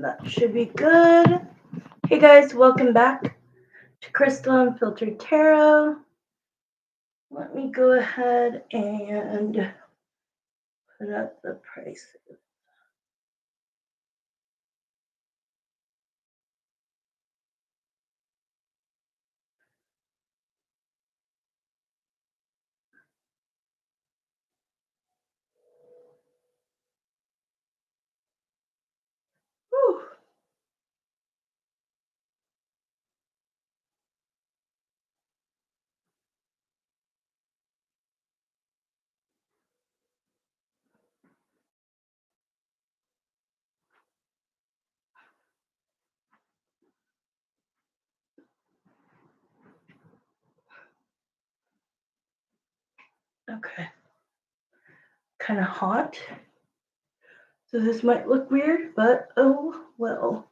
that should be good. Hey guys, welcome back to Crystal Unfiltered Tarot. Let me go ahead and put up the prices. Whew. Okay, kind of hot. So this might look weird, but oh well.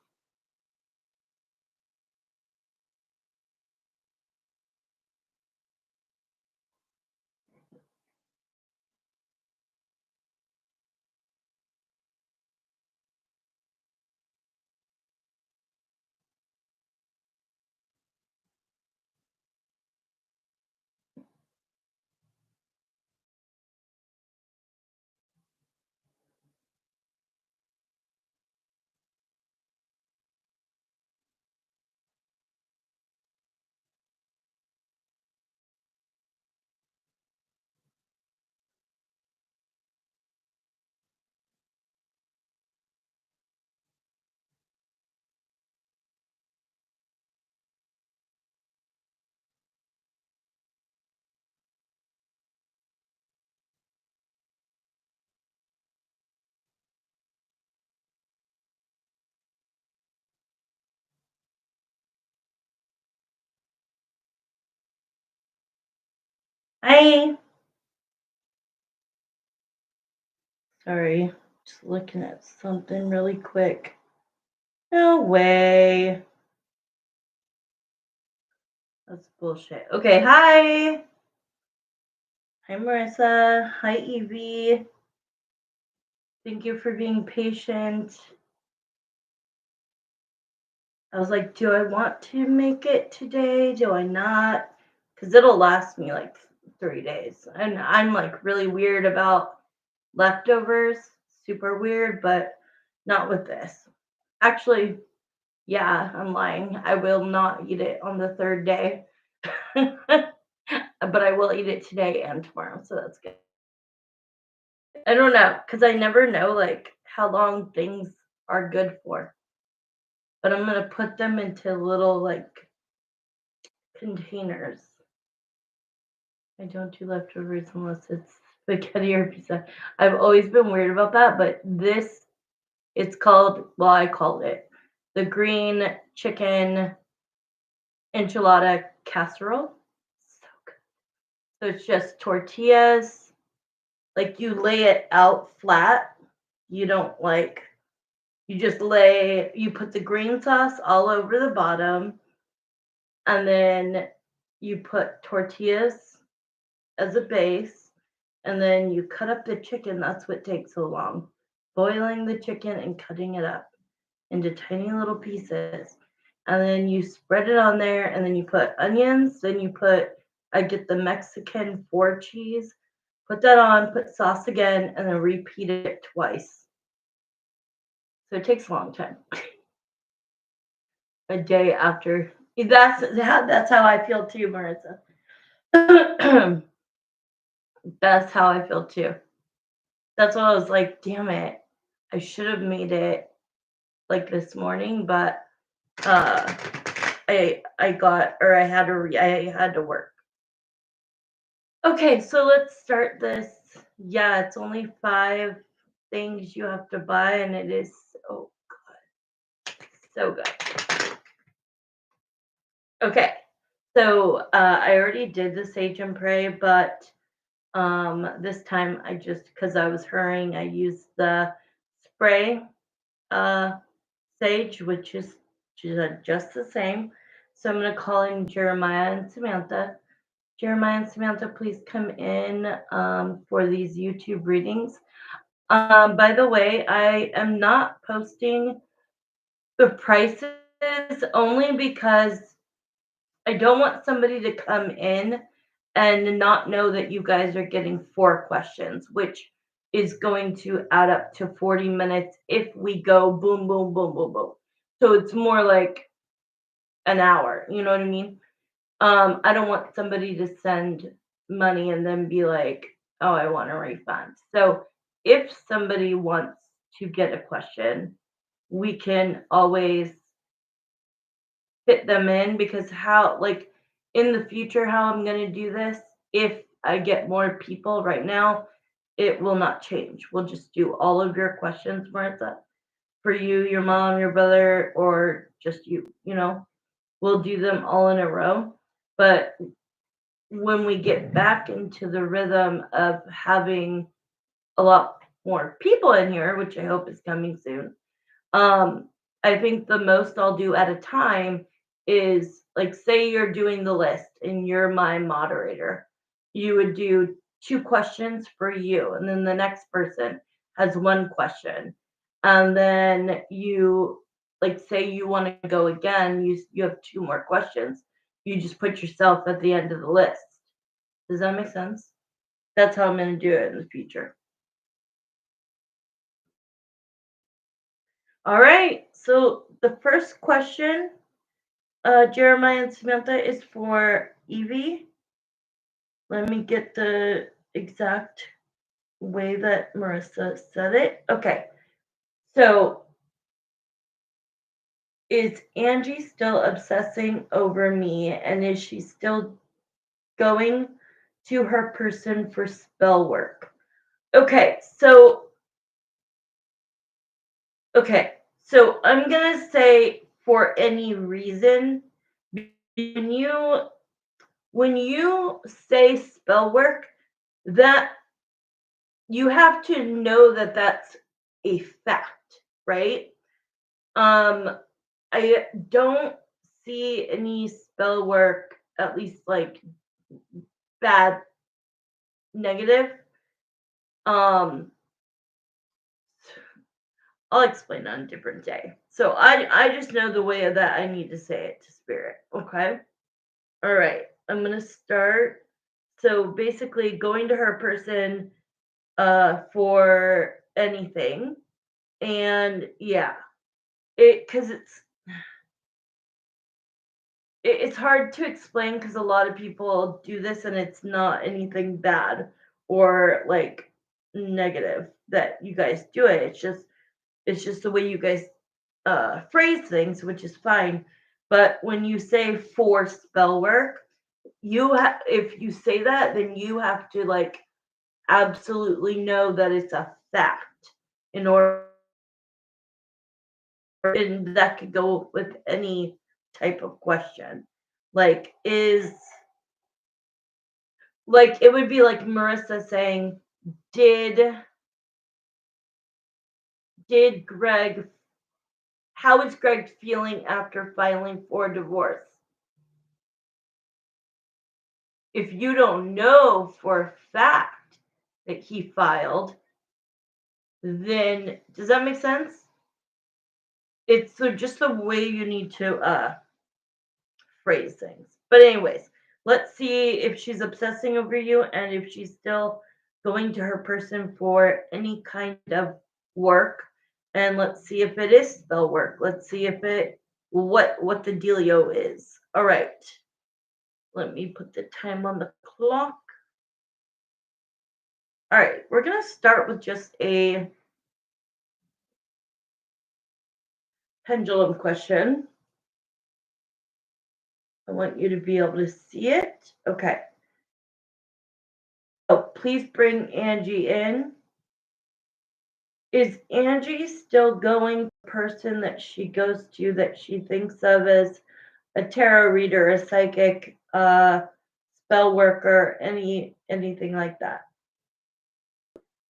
Hi. Sorry, just looking at something really quick. No way. That's bullshit. Okay, hi. Hi, Marissa. Hi, Evie. Thank you for being patient. I was like, do I want to make it today? Do I not? Because it'll last me like 3 days. And I'm like really weird about leftovers. Super weird, but not with this. Actually, yeah, I'm lying. I will not eat it on the third day. But I will eat it today and tomorrow. So that's good. I don't know. Because I never know like how long things are good for. But I'm going to put them into little like containers. I don't do leftovers unless it's spaghetti or pizza. I've always been weird about that, but this, it's called, well, I called it the green chicken enchilada casserole. So good. So it's just tortillas, like you lay it out flat. You don't like, you just lay, you put the green sauce all over the bottom, and then you put tortillas as a base, and then you cut up the chicken. That's what takes so long. Boiling the chicken and cutting it up into tiny little pieces. And then you spread it on there, and then you put onions. Then you put, I get the Mexican 4 cheese, put that on, put sauce again, and then repeat it twice. So it takes a long time. A day after. That's how I feel too, Marissa. That's how I feel too. That's what I was like, damn it. I should have made it like this morning, but uh I got, or I had to work. Okay, so let's start this. Yeah, it's only 5 things you have to buy, and it is so so good. Okay, so I already did the sage and pray, but this time I just, because I was hurrying, I used the spray uh sage, which is just the same. So I'm going to call in Jeremiah and Samantha. Jeremiah and Samantha, please come in for these YouTube readings. By the way, I am not posting the prices only because I don't want somebody to come in and not know that you guys are getting 4 questions, which is going to add up to 40 minutes if we go boom, boom, boom, boom, boom. So it's more like an hour, you know what I mean? I don't want somebody to send money and then be like, "Oh, I want a refund." So if somebody wants to get a question, we can always fit them in because how like in the future how I'm going to do this if I get more people right now, it will not change. We'll just do all of your questions, Martha, for you, your mom, your brother, or just you, you know. We'll do them all in a row. But when we get back into the rhythm of having a lot more people in here, which I hope is coming soon, um, I think the most I'll do at a time is like say you're doing the list and you're my moderator. You would do 2 questions for you, and then the next person has 1 question. And then you like say you want to go again, you have 2 more questions. You just put yourself at the end of the list. Does that make sense? That's how I'm going to do it in the future. All right. So the first question, Jeremiah and Samantha, is for Evie. Let me get the exact way that Marissa said it. Okay. So is Angie still obsessing over me, and is she still going to her person for spell work? Okay. Okay. So I'm going to say for any reason, when you say spell work, that you have to know that that's a fact, right? Um, I don't see any spell work, at least like bad, negative. Um, I'll explain on a different day. So I just know the way that I need to say it to spirit. Okay. All right. I'm gonna start. So basically, going to her person for anything, and yeah, because it's hard to explain because a lot of people do this and it's not anything bad or like negative that you guys do it. It's just the way you guys phrase things, which is fine. But when you say for spell work, if you say that, then you have to like absolutely know that it's a fact in order, and that could go with any type of question. Like, it would be like Marissa saying, Did did Greg how is Greg feeling after filing for divorce? If you don't know for a fact that he filed, then does that make sense? It's so just the way you need to phrase things. But anyways, let's see if she's obsessing over you and if she's still going to her person for any kind of work. And let's see if it is spell work. Let's see if it what the dealio is. All right. Let me put the time on the clock. All right, we're gonna start with just a pendulum question. I want you to be able to see it. Okay. Oh, please bring Angie in. Is Angie still going the person that she goes to that she thinks of as a tarot reader, a psychic, spell worker, anything like that?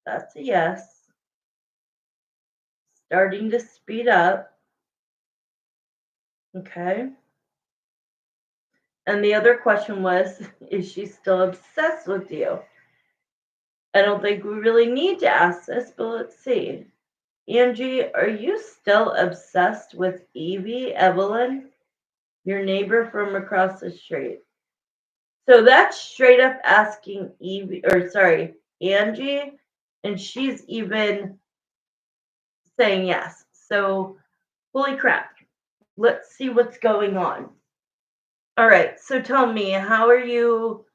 That's a yes. Starting to speed up. Okay. And the other question was, is she still obsessed with you? I don't think we really need to ask this, but let's see. Angie, are you still obsessed with Evie, Evelyn, your neighbor from across the street? So that's straight up asking Evie, or sorry, Angie, and she's even saying yes. So, holy crap. Let's see what's going on. All right, so tell me, how are you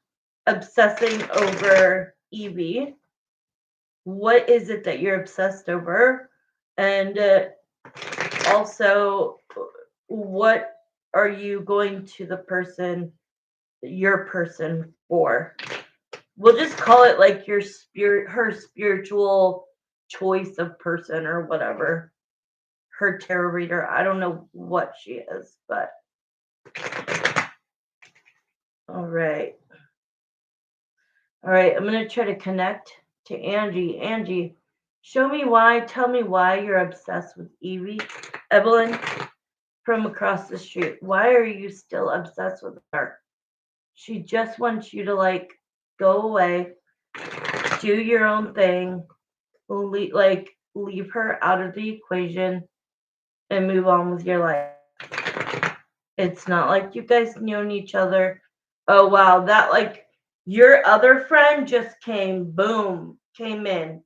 obsessing over Evie? What is it that you're obsessed over? And also, what are you going to the person, your person, for? We'll just call it like your spirit, her spiritual choice of person or whatever. Her tarot reader. I don't know what she is, but all right. All right, I'm going to try to connect to Angie. Angie, show me why, tell me why you're obsessed with Evie. Evelyn from across the street. Why are you still obsessed with her? She just wants you to like go away, do your own thing, leave her out of the equation and move on with your life. It's not like you guys known each other. Oh wow, that like your other friend just came in.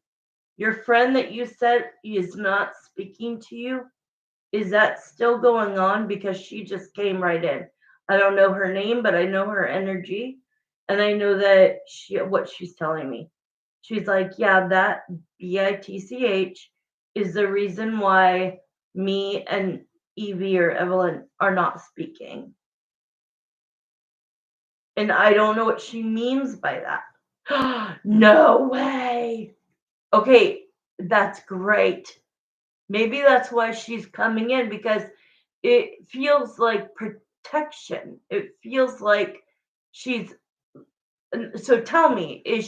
Your friend that you said is not speaking to you, is that still going on? Because she just came right in. I don't know her name, but I know her energy, and I know that what she's telling me. She's like, yeah, that bitch is the reason why me and Evie or Evelyn are not speaking. And I don't know what she means by that. No way. Okay, that's great. Maybe that's why she's coming in because it feels like protection. It feels like she's. So tell me, did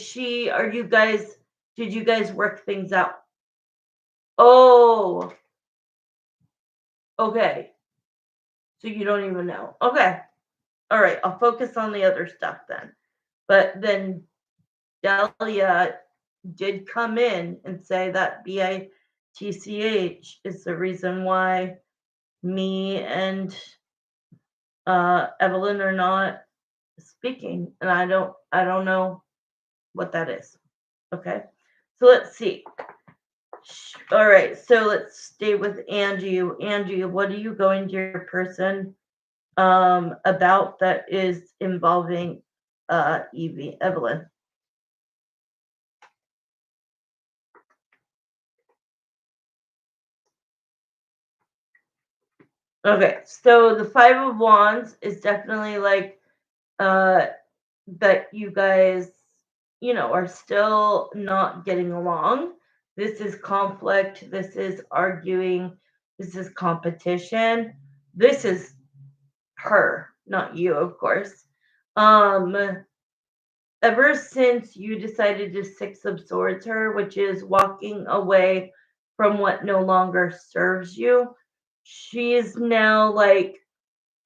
you guys work things out? Oh, okay. So you don't even know. Okay. All right. I'll focus on the other stuff then. But then Delia did come in and say that BITCH is the reason why me and Evelyn are not speaking, and I don't know what that is. Okay, so let's see. All right, so let's stay with Angie. Angie, what are you going to your person about that is involving Evie, Evelyn? Okay, so the Five of Wands is definitely like uh that you guys, are still not getting along. This is conflict, this is arguing, this is competition. This is her, not you, of course. Um Ever since you decided to Six of Swords her, which is walking away from what no longer serves you, she is now like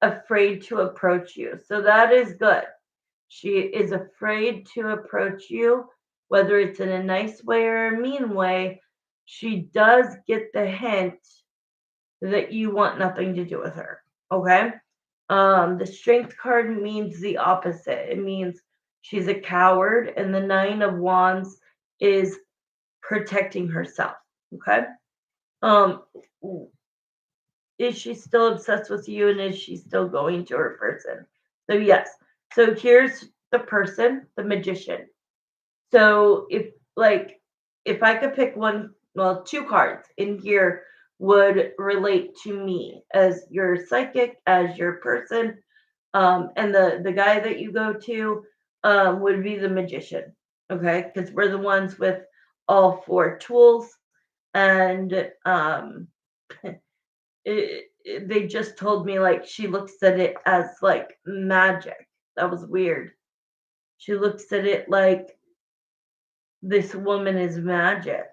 afraid to approach you. So that is good. She is afraid to approach you, whether it's in a nice way or a mean way. She does get the hint that you want nothing to do with her. Okay? The strength card means the opposite. It means she's a coward, and the Nine of Wands is protecting herself. Okay? Um, is she still obsessed with you, and is she still going to her person? So yes. So here's the person, the magician. So if I could pick one, well, two cards in here would relate to me as your psychic, as your person, and the guy that you go to would be the magician. Okay, because we're the ones with all four tools, and they just told me like she looks at it as like magic. That was weird. She looks at it like this woman is magic.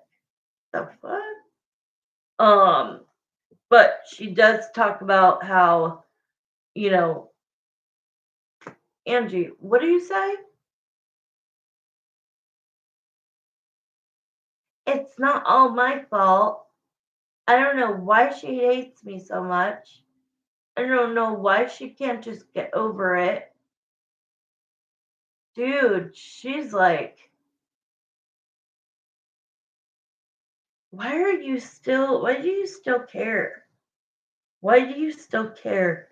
The fuck? Um, but she does talk about how, you know, Angie, what do you say? It's not all my fault. I don't know why she hates me so much. I don't know why she can't just get over it. Dude, she's like, why do you still care? Why do you still care?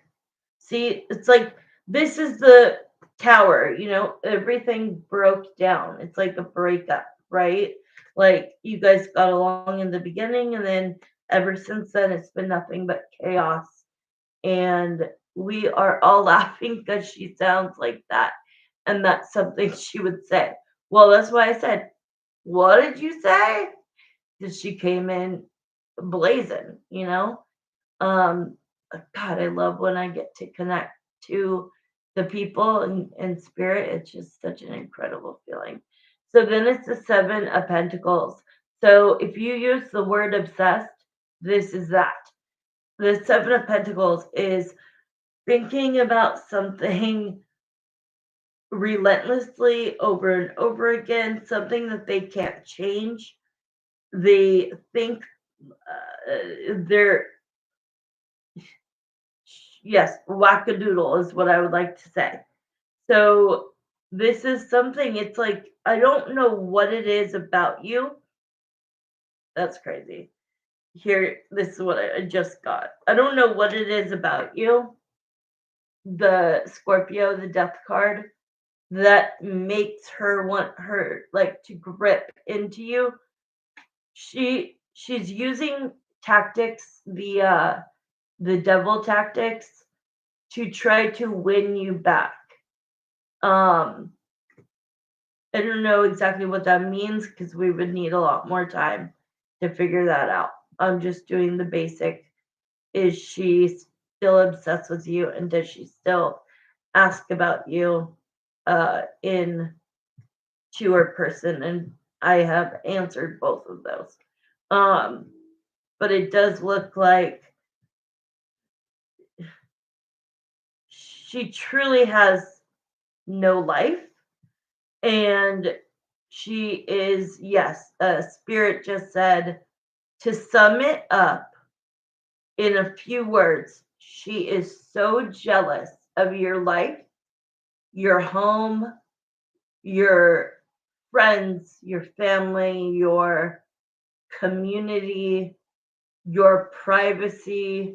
See, it's like this is the tower, everything broke down. It's like a breakup, right? Like you guys got along in the beginning, and then ever since then, it's been nothing but chaos. And we are all laughing because she sounds like that. And that's something she would say. Well, that's why I said, what did you say? Because she came in blazing, you know? Um, God, I love when I get to connect to the people and spirit. It's just such an incredible feeling. So then it's the Seven of Pentacles. So if you use the word obsessed, this is that. The Seven of Pentacles is thinking about something relentlessly over and over again, something that they can't change. They think they're, yes, wackadoodle is what I would like to say. So this is something, it's like, I don't know what it is about you. That's crazy. Here, this is what I just got. I don't know what it is about you, the Scorpio, the death card, that makes her want her like to grip into you. She's using tactics, the devil tactics, to try to win you back. Um, I don't know exactly what that means because we would need a lot more time to figure that out. I'm just doing the basic. Is she still obsessed with you, and does she still ask about you in to her person? And I have answered both of those. Um, but it does look like she truly has no life, and she is, yes, spirit just said, to sum it up in a few words, she is so jealous of your life, your home, your friends, your family, your community, your privacy,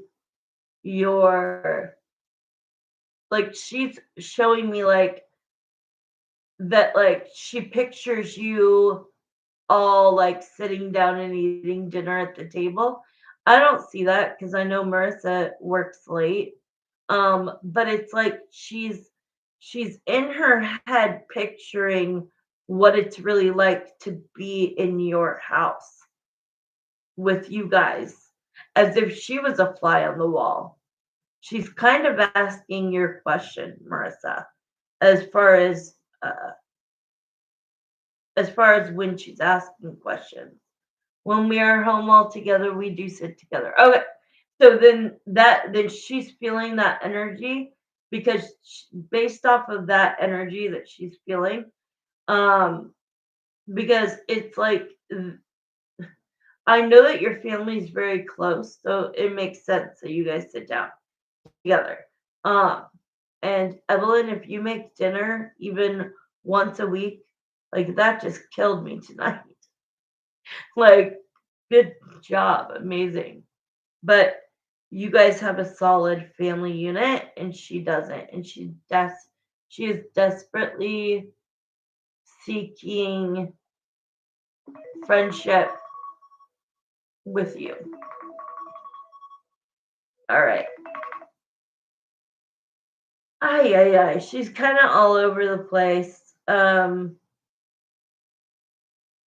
your, like, she's showing me like that, like she pictures you all like sitting down and eating dinner at the table. I don't see that because I know Marissa works late. But it's like she's in her head picturing what it's really like to be in your house with you guys, as if she was a fly on the wall. She's kind of asking your question, Marissa, as far as uh, as far as when she's asking questions. When we are home all together, we do sit together. Okay. So then she's feeling that energy because based off of that energy that she's feeling, um, because it's like I know that your family is very close, so it makes sense that you guys sit down together. Um, and Evelyn, if you make dinner even once a week, like that just killed me tonight. Like, good job, amazing. But you guys have a solid family unit, and she doesn't, and she is desperately seeking friendship with you. All right. Ay, ay, ay. She's kind of all over the place.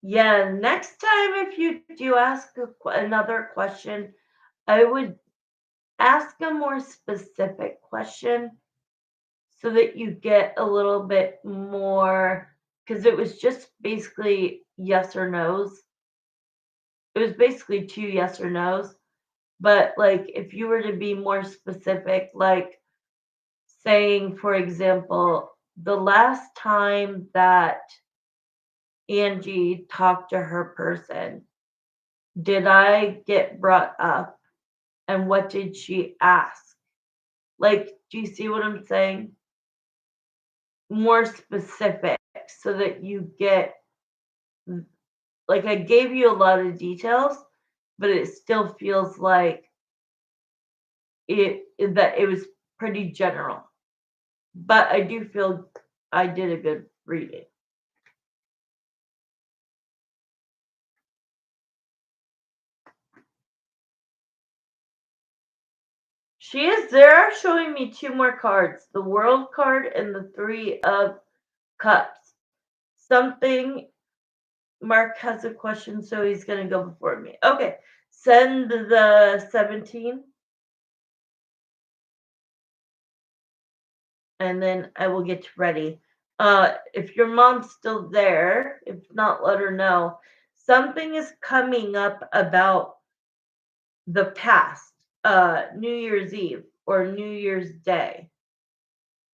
Yeah, next time if you do ask another question, I would ask a more specific question so that you get a little bit more, because it was just basically yes or no's. It was basically two yes or no's. But like if you were to be more specific, like saying, for example, the last time that Angie talked to her person, did I get brought up? And what did she ask? Like, do you see what I'm saying? More specific so that you get, like, I gave you a lot of details, but it still feels like that it was pretty general. But I do feel I did a good reading. They are showing me two more cards, the World card and the Three of Cups. Something, Mark has a question, so he's going to go before me. Okay, send the 17, and then I will get ready. If your mom's still there, if not, let her know. Something is coming up about the past, New Year's Eve or New Year's Day.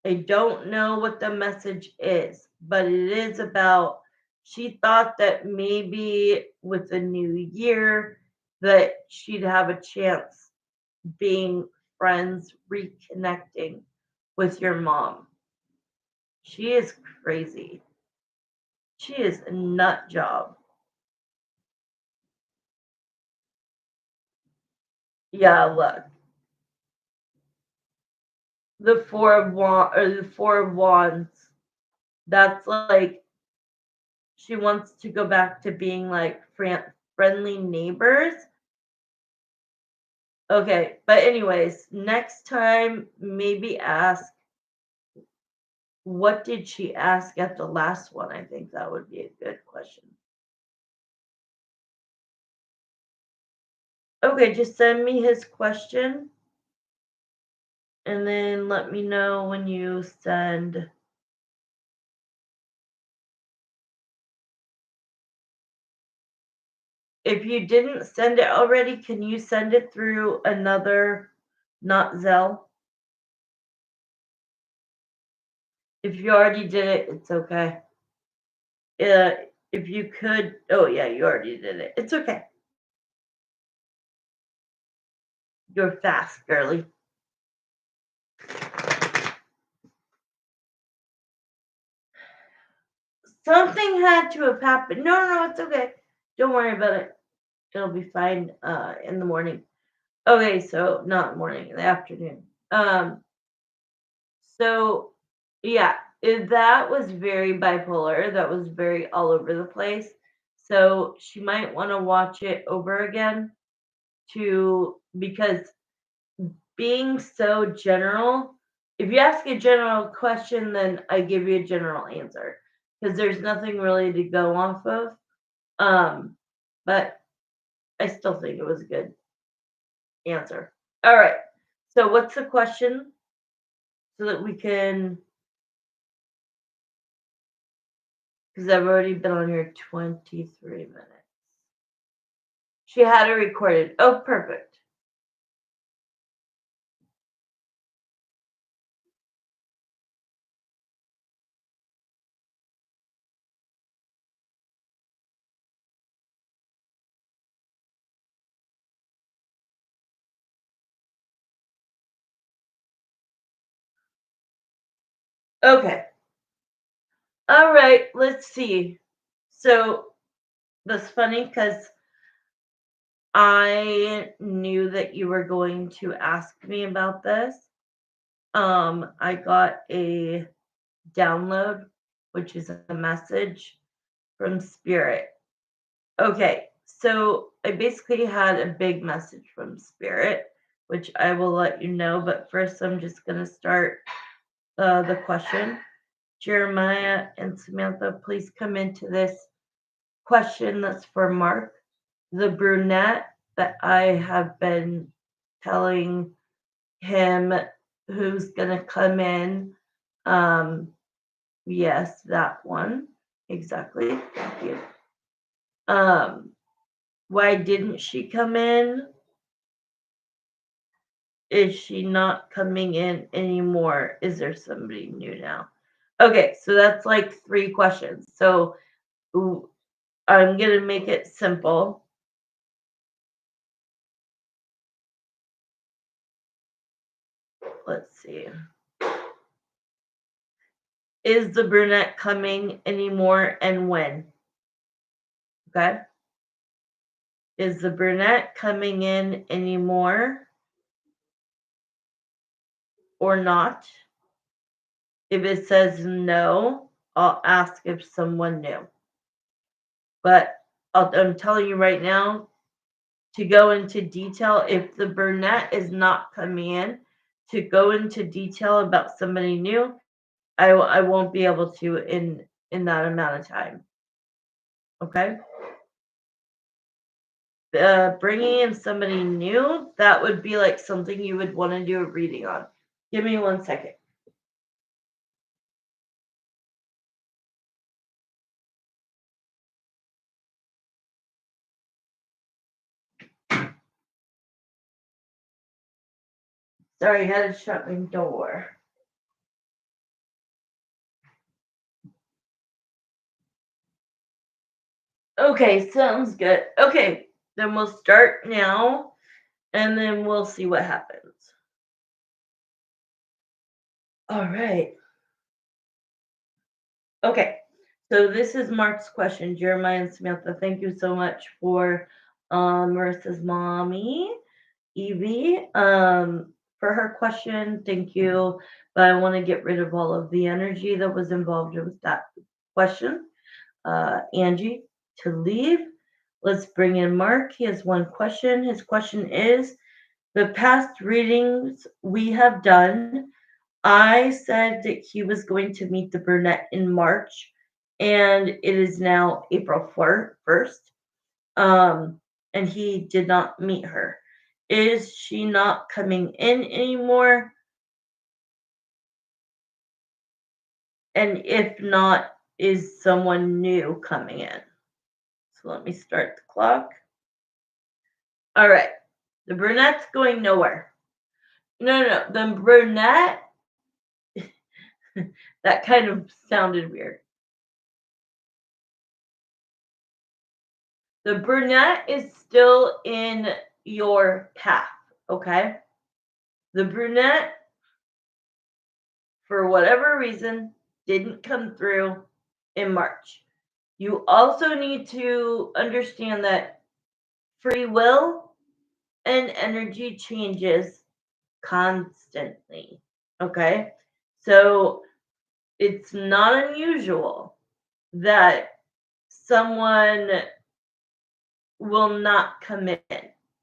I don't know what the message is, but it is about she thought that maybe with the new year that she'd have a chance being friends, reconnecting with your mom. She is crazy. She is a nut job. Yeah, look. The four of wands or the four of wands. That's like she wants to go back to being like friendly neighbors. Okay, but anyways, next time maybe ask what did she ask at the last one? I think that would be a good question. Okay, just send me his question and then let me know when you send. If you didn't send it already, can you send it through another, not Zelle? If you already did it, it's okay. If you could, oh yeah, you already did it. It's okay. You're fast, girly. Something had to have happened. No, no, no, it's okay. Don't worry about it. It'll be fine in the morning. Okay, so not morning, in the afternoon. So yeah, that was very bipolar. That was very all over the place. So she might want to watch it over again to because being so general, if you ask a general question, then I give you a general answer because there's nothing really to go off of. Um, but I still think it was a good answer. All right. So what's the question so that we can, because I've already been on here 23 minutes. She had it recorded. Oh, perfect. Okay. All right. Let's see. So that's funny because I knew that you were going to ask me about this. I got a download, which is a message from Spirit. Okay, so I basically had a big message from Spirit, which I will let you know. But first, I'm just going to start the question. Jeremiah and Samantha, please come into this question that's for Mark. The brunette that I have been telling him who's going to come in. Yes, that one. Exactly. Thank you. Why didn't she come in? Is she not coming in anymore? Is there somebody new now? Okay, so that's like three questions. So I'm going to make it simple. let's see. Is the brunette coming anymore and when? Okay. Is the brunette coming in anymore or not? If it says no, I'll ask if someone knew. But I'm telling you right now, to go into detail, if the brunette is not coming in, to go into detail about somebody new, I won't be able to in that amount of time. Okay. Bringing in somebody new, that would be like something you would want to do a reading on. Give me 1 second. Sorry, I had to shut my door. Okay, sounds good. Okay, then we'll start now and then we'll see what happens. All right. Okay, so this is Mark's question. Jeremiah and Samantha, thank you so much for Marissa's mommy, Evie, for her question. Thank you. But I want to get rid of all of the energy that was involved with that question. Angie, to leave. Let's bring in Mark. He has one question. His question is the past readings we have done, I said that he was going to meet the brunette in March, and it is now April 1st. And he did not meet her. Is she not coming in anymore? And if not, is someone new coming in? So let me start the clock. All right. The brunette's going nowhere. No. The brunette, that kind of sounded weird. The brunette is still in your path, okay? The brunette, for whatever reason, didn't come through in March. You also need to understand that free will and energy changes constantly, okay? So it's not unusual that someone will not come in,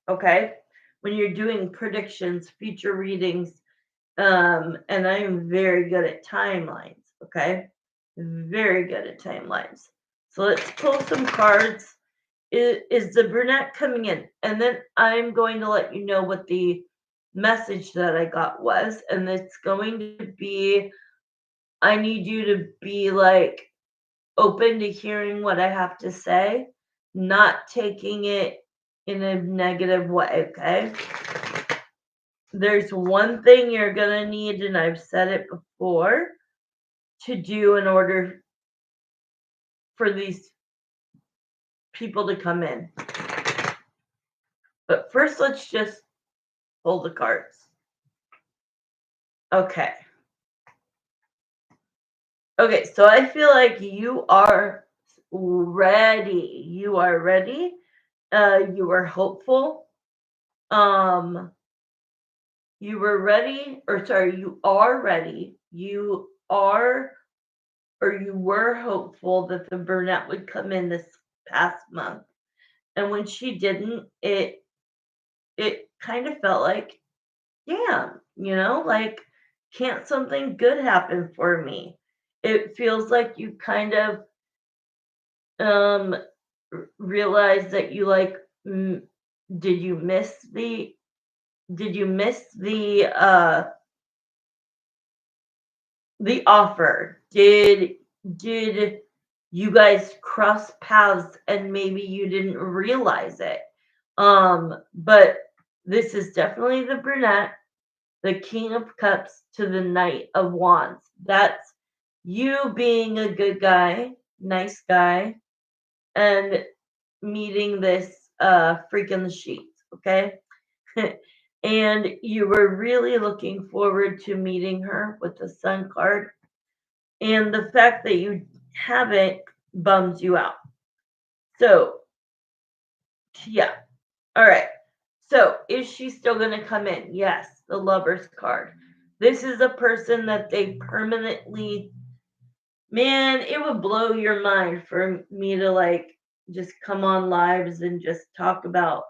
okay? When you're doing predictions, future readings, and I am very good at timelines, okay? Very good at timelines. So let's pull some cards. Is the brunette coming in? And then I'm going to let you know what the message that I got was. And it's going to be I need you to be like open to hearing what I have to say, not taking it in a negative way, okay? There's one thing you're going to need, and I've said it before, to do in order for these people to come in. But first, let's just pull the cards. Okay. Okay, so I feel like you are ready. You are ready. You are hopeful. You were ready, or sorry, you are ready. You are, or you were hopeful that the brunette would come in this past month. And when she didn't, it kind of felt like, damn, like can't something good happen for me? It feels like you kind of um realize that you like did you miss the did you miss the offer? Did you guys cross paths and maybe you didn't realize it? But this is definitely the brunette, the King of Cups to the Knight of Wands. That's you being a good guy, nice guy, and meeting this freak in the sheets, okay? and you were really looking forward to meeting her with the Sun card, and the fact that you haven't bums you out. So, yeah. All right. So, is she still going to come in? Yes, the Lover's card. This is a person that they permanently, man, it would blow your mind for me to like just come on lives and just talk about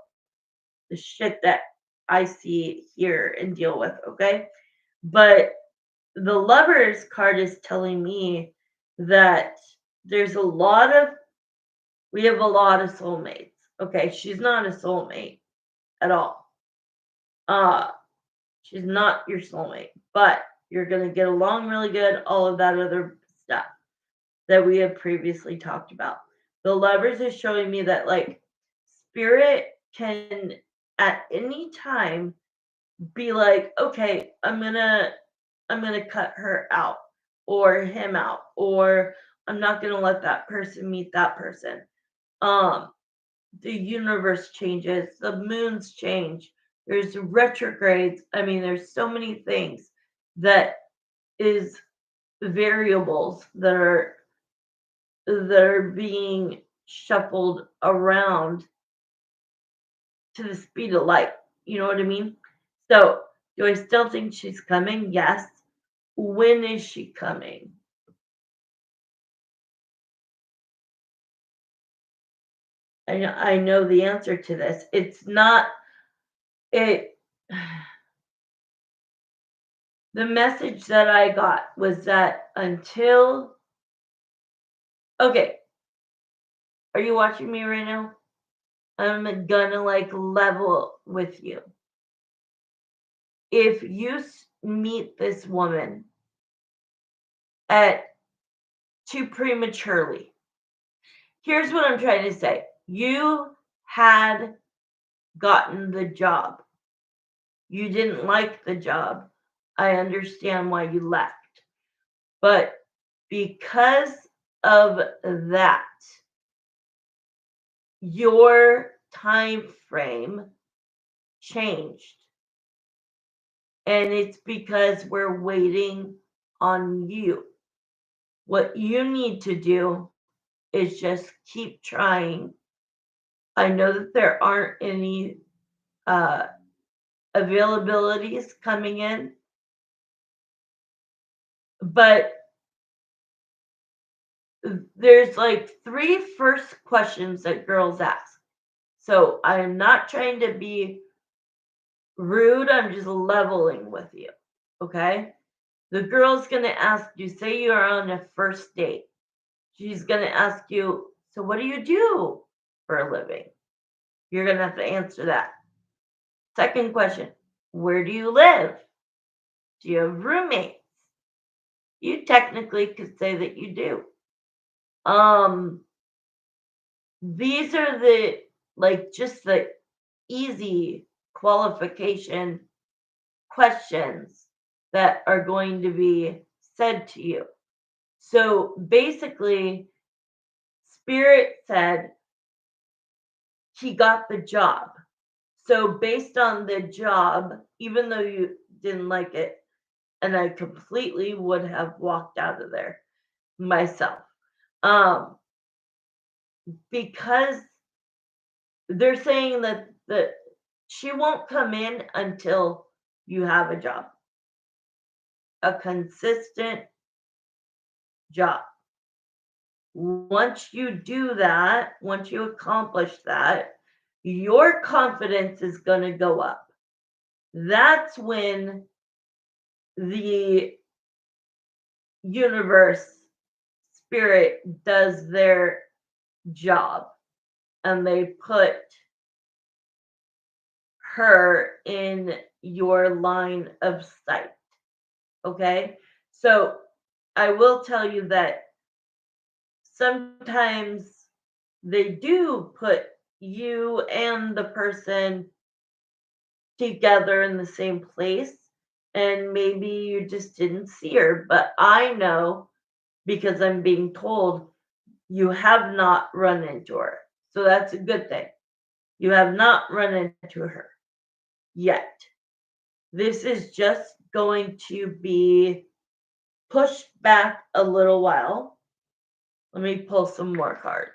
the shit that I see, hear, and deal with, okay? But the Lover's card is telling me that there's a lot of, we have a lot of soulmates. Okay, she's not a soulmate at all. Uh, she's not your soulmate, but you're gonna get along really good, all of that other stuff that we have previously talked about. The Lovers is showing me that like spirit can at any time be like, okay, I'm gonna cut her out or him out, or I'm not gonna let that person meet that person. Um, the universe changes, the moons change, there's retrogrades. I mean, there's so many things that is variables that are being shuffled around to the speed of light. You know what I mean? So, do I still think she's coming? Yes. When is she coming? I know the answer to this. It's not it. The message that I got was that until, okay, are you watching me right now? I'm gonna like level with you. If you meet this woman at too prematurely, here's what I'm trying to say. You had gotten the job. You didn't like the job. I understand why you left. But because of that, your time frame changed. And it's because we're waiting on you. What you need to do is just keep trying. I know that there aren't any uh, availabilities coming in, but there's like three first questions that girls ask. So I am not trying to be rude, I'm just leveling with you. Okay? The girl's going to ask you, say you're on a first date. She's going to ask you, so what do you do for a living? You're going to have to answer that. Second question, where do you live? Do you have roommates? You technically could say that you do. Um, these are the like just the easy qualification questions that are going to be said to you. So basically, Spirit said he got the job. So based on the job, even though you didn't like it, and I completely would have walked out of there myself. Um, because they're saying that she won't come in until you have a job, a consistent job. Once you do that, once you accomplish that, your confidence is going to go up. That's when the universe spirit does their job and they put her in your line of sight. Okay. So I will tell you that sometimes they do put you and the person together in the same place, and maybe you just didn't see her. But I know because I'm being told you have not run into her. So that's a good thing. You have not run into her yet. This is just going to be pushed back a little while. Let me pull some more cards.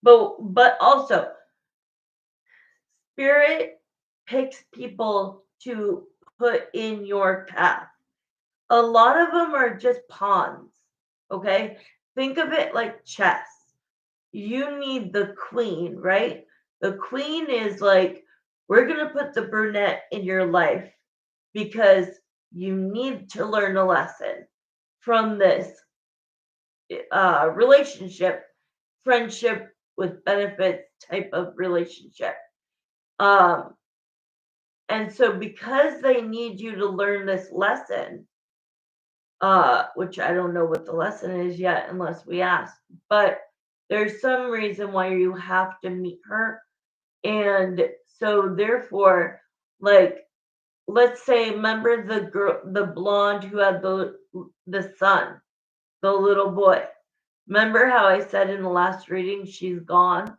But also, spirit picks people to put in your path. A lot of them are just pawns. Okay? Think of it like chess. You need the queen, right? The queen is like, we're going to put the brunette in your life because you need to learn a lesson from this relationship, friendship with benefits type of relationship. Um, and so, because they need you to learn this lesson, which I don't know what the lesson is yet unless we ask, but there's some reason why you have to meet her. And so, therefore, like, let's say, remember the girl, the blonde who had the son, the little boy. Remember how I said in the last reading she's gone?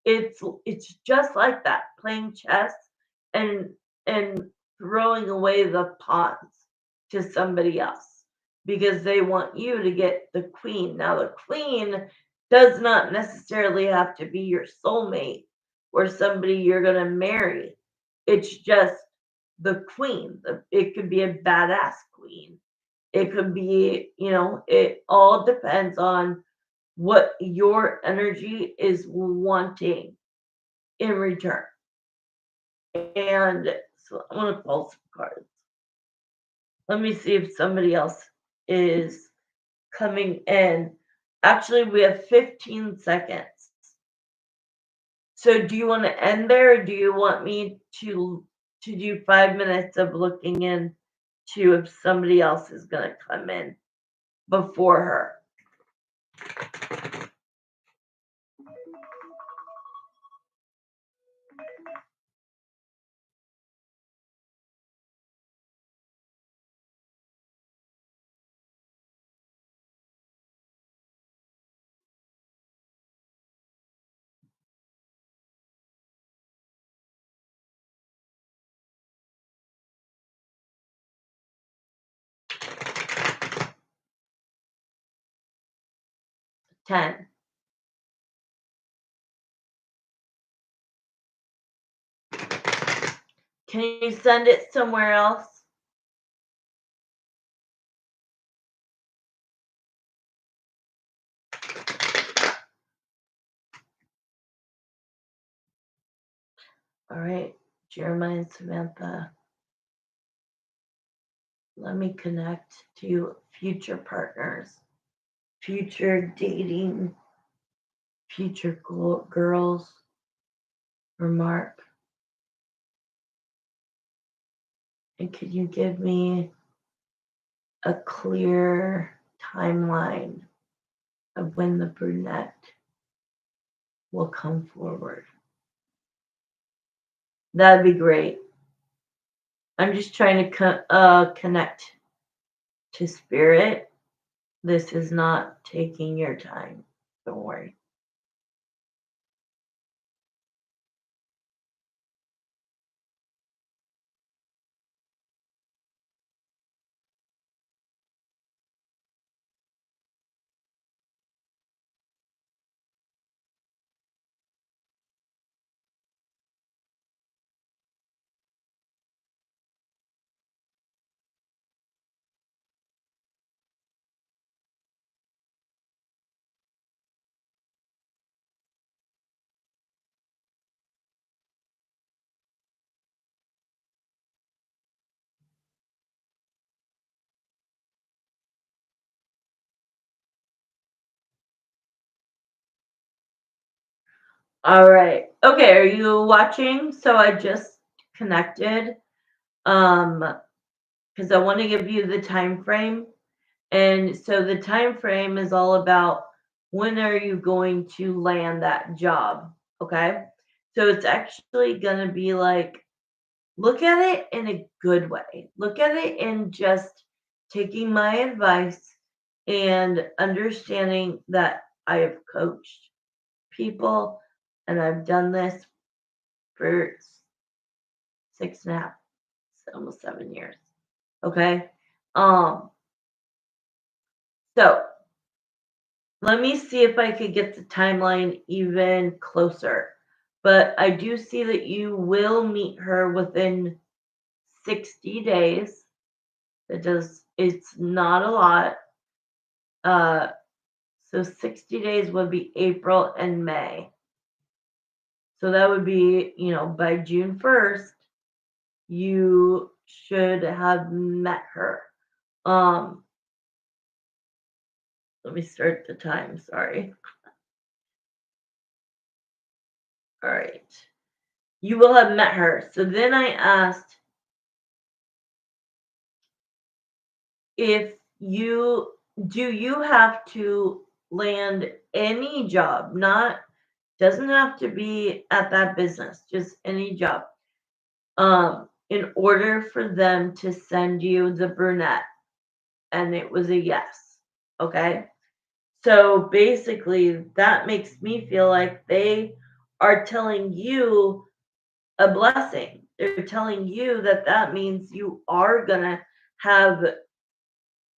It's just like that, playing chess and and throwing away the pawns to somebody else because they want you to get the queen. Now the queen does not necessarily have to be your soulmate or somebody you're going to marry. It's just the queen. It could be a badass queen. It could be, it all depends on what your energy is wanting in return. And so I'm going to pull some cards. Let me see if somebody else is coming in. Actually, we have 15 seconds. So do you want to end there or do you want me to do 5 minutes of looking in to if somebody else is going to come in before her? 10. Can you send it somewhere else? All right, Jeremiah and Samantha, let me connect to future partners, future dating, future girls for Mark. And could you give me a clear timeline of when the brunette will come forward? That'd be great. I'm just trying to connect to spirit. This is not taking your time. Don't worry. All right. Okay, are you watching? So I just connected because I want to give you the time frame. And so the time frame is all about when are you going to land that job, okay? So it's actually going to be like look at it in a good way. Look at it in just taking my advice and understanding that I have coached people and I've done this for 6.5, almost 7 years. Okay. Um, so let me see if I could get the timeline even closer. But I do see that you will meet her within 60 days. It's not a lot. Uh, so 60 days would be April and May. So that would be, by June 1st, you should have met her. Um, Let me start the time, sorry. All right. You will have met her. So then I asked if you do you have to land any job, not doesn't have to be at that business, just any job. In order for them to send you the brunette. And it was a yes. Okay. So basically, that makes me feel like they are telling you a blessing. They're telling you that that means you are going to have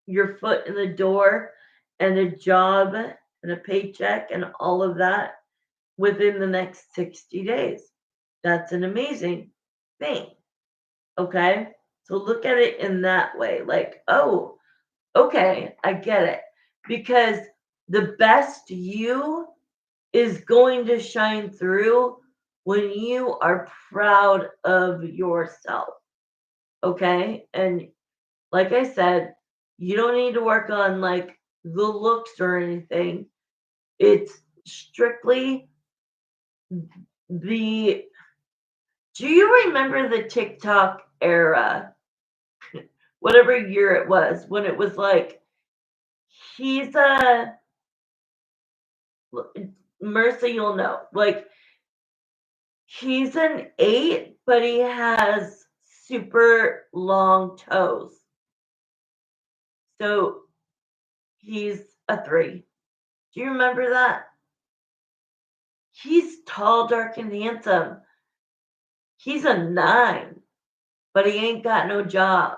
your foot in the door and a job and a paycheck and all of that within the next 60 days. That's an amazing thing. Okay. So look at it in that way. Like, oh, okay, I get it. Because the best you is going to shine through when you are proud of yourself. Okay. And like I said, you don't need to work on like the looks or anything. It's strictly the. Do you remember the TikTok era? Whatever year it was, when it was like, he's a. Mercy, you'll know. Like, he's an 8, but he has super long toes. So he's a 3. Do you remember that? He's tall, dark, and handsome. He's a 9, but he ain't got no job.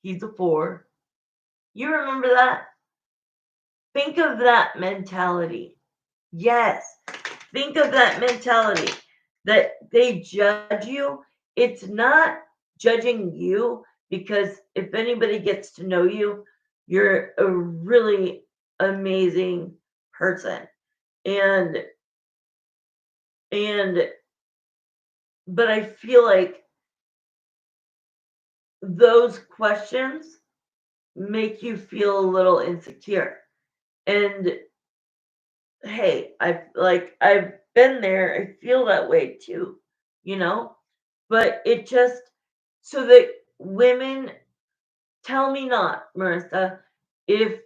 He's a 4. You remember that? Think of that mentality. Yes. Think of that mentality that they judge you. It's not judging you because if anybody gets to know you, you're a really amazing person. And and but I feel like those questions make you feel a little insecure. And hey, I've been there. I feel that way too, you know? But it just so that women tell me not, Marissa, if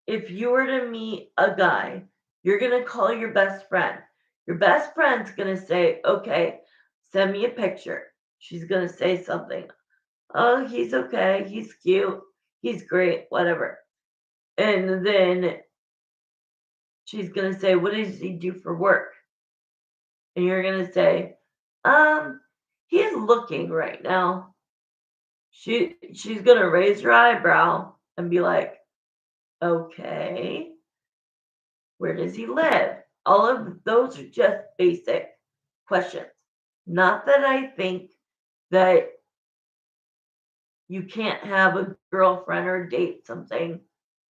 you were to meet a guy, you're gonna call your best friend. Your best friend's gonna say, okay, send me a picture. She's gonna say something. Oh, he's okay, he's cute, he's great, whatever. And then she's gonna say, what does he do for work? And you're gonna say, um, he's looking right now. She's gonna raise her eyebrow and be like, okay, where does he live? All of those are just basic questions. Not that I think that you can't have a girlfriend or date something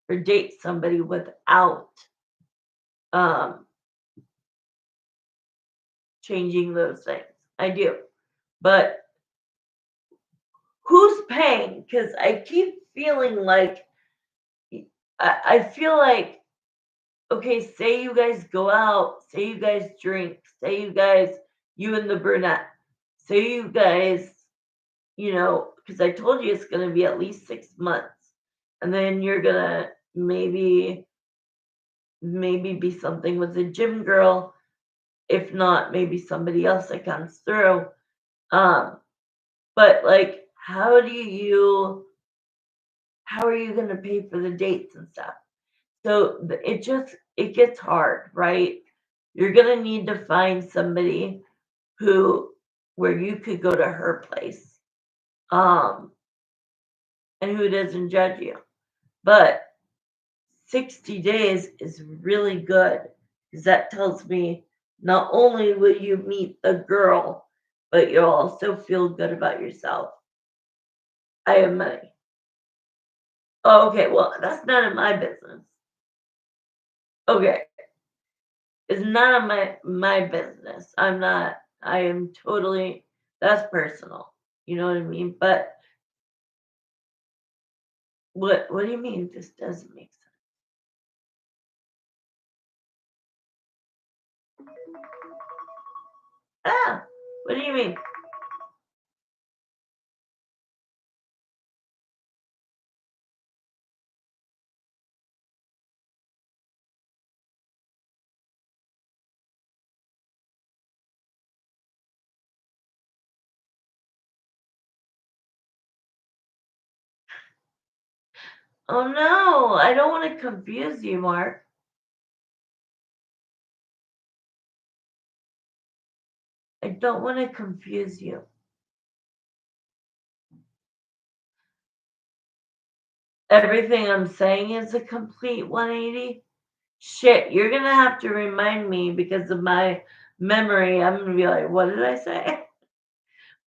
or date somebody without um, changing those things. I do. But who's paying? Because I keep feeling like I feel like, okay, say you guys go out, say you guys drink, say you and the brunette, say you guys, because I told you it's going to be at least 6 months. And then you're going to maybe be something with a gym girl. If not, maybe somebody else that comes through. Um, but like, how are you going to pay for the dates and stuff? So it gets hard, right? You're gonna need to find somebody who where you could go to her place, um, and who doesn't judge you. But 60 days is really good because that tells me not only will you meet a girl, but you'll also feel good about yourself. I have money. Oh, okay, well, that's none of my business. Okay, it's none of my business. I am totally that's personal. You know what I mean? But what do you mean this doesn't make sense? Ah, what do you mean? Oh no, I don't want to confuse you, Mark. I don't want to confuse you. Everything I'm saying is a complete 180. Shit, you're gonna have to remind me because of my memory. I'm gonna be like, what did I say?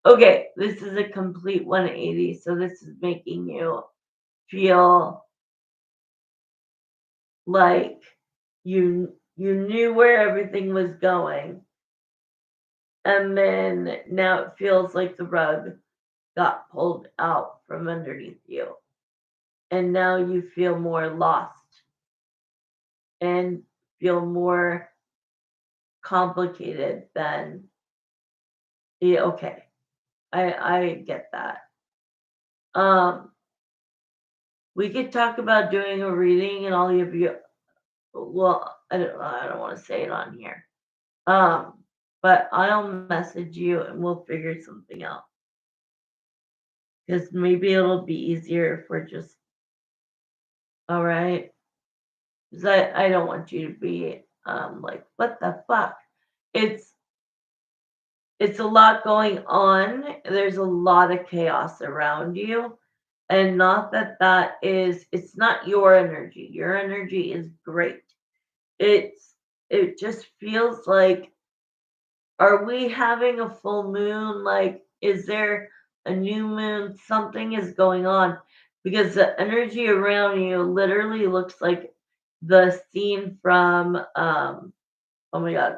Okay, this is a complete 180. So this is making you feel like you knew where everything was going, and then now it feels like the rug got pulled out from underneath you, and now you feel more lost and feel more complicated than yeah, okay. I get that. Um, we could talk about doing a reading and all of you. Well, I don't want to say it on here. Um, but I'll message you and we'll figure something out because maybe it'll be easier if we're just all right. Because I don't want you to be like what the fuck. It's it's a lot going on. There's a lot of chaos around you. And not that that is, it's not your energy. Your energy is great. It's, it just feels like, are we having a full moon? Like, is there a new moon? Something is going on because the energy around you literally looks like the scene from, oh my God,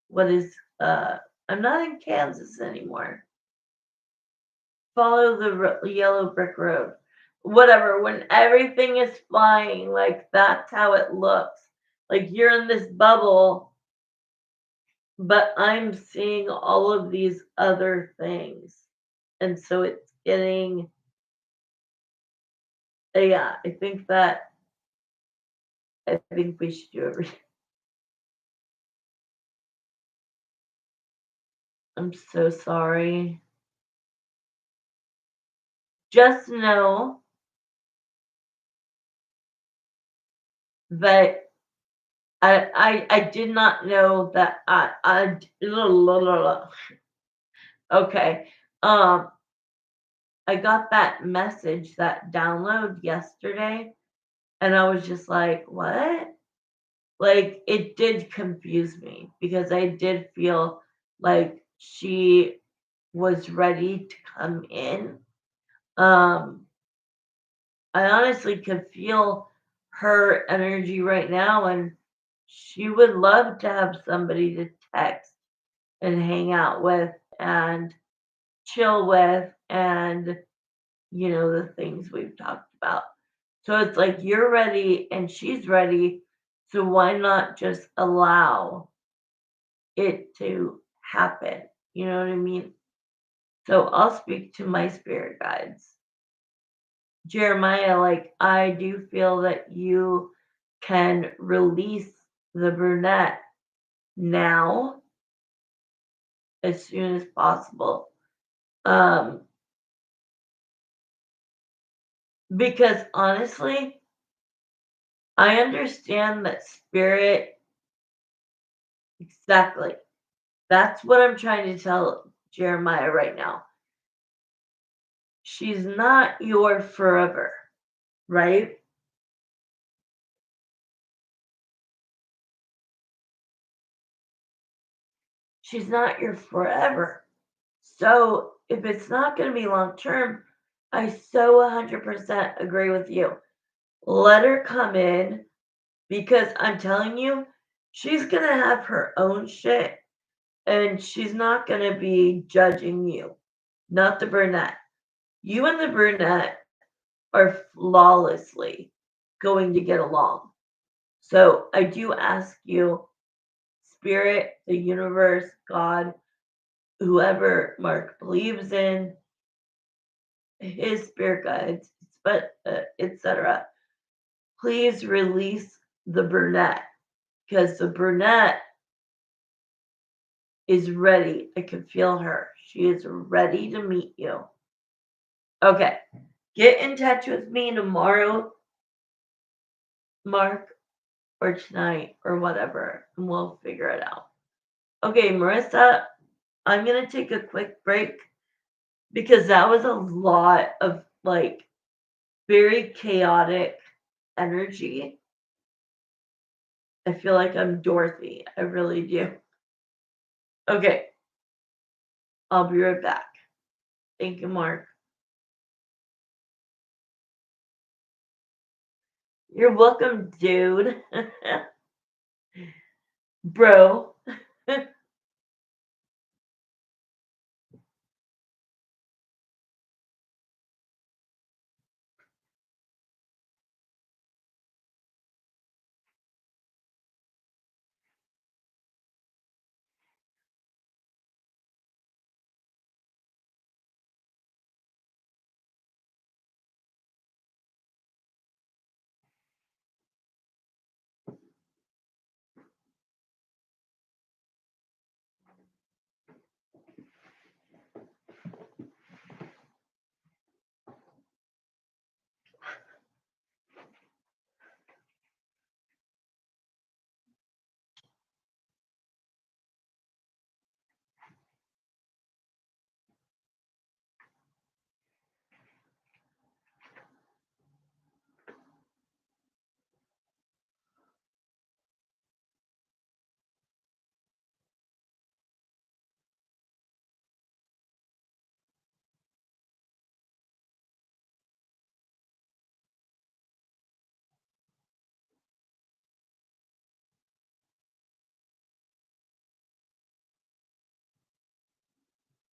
what is, I'm not in Kansas anymore. Follow the yellow brick road. Whatever, when everything is flying, like that's how it looks. Like you're in this bubble, but I'm seeing all of these other things. And so it's getting, yeah, I think we should do it. I'm so sorry. Just know that I did not know that okay. Um, I got that message, that download yesterday, and I was just like, "What?" Like, it did confuse me because I did feel like she was ready to come in. Um, I honestly could feel her energy right now, and she would love to have somebody to text and hang out with and chill with and the things we've talked about. So it's like you're ready and she's ready. So why not just allow it to happen? You know what I mean? So I'll speak to my spirit guides. Jeremiah, like I do feel that you can release the brunette now as soon as possible. Um, because honestly, I understand that spirit Exactly. That's what I'm trying to tell Jeremiah right now. She's not your forever, right? She's not your forever. So if it's not going to be long term, I so 100% agree with you. Let her come in because I'm telling you, she's going to have her own shit and she's not going to be judging you, not the brunette. You and the brunette are flawlessly going to get along. So I do ask you, Spirit, the universe, God, whoever Mark believes in, his spirit guides, but etc. Please release the brunette because the brunette is ready. I can feel her. She is ready to meet you. Okay, get in touch with me tomorrow, Mark, or tonight, or whatever, and we'll figure it out. Okay, Marissa, I'm gonna take a quick break because that was a lot of like very chaotic energy. I feel like I'm Dorothy. I really do. Okay, I'll be right back. Thank you, Mark. You're welcome, dude. Bro.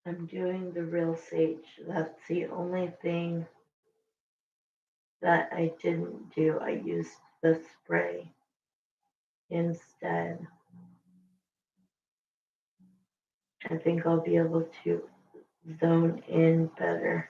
I'm doing the real sage. That's the only thing that I didn't do. I used the spray instead. I think I'll be able to zone in better.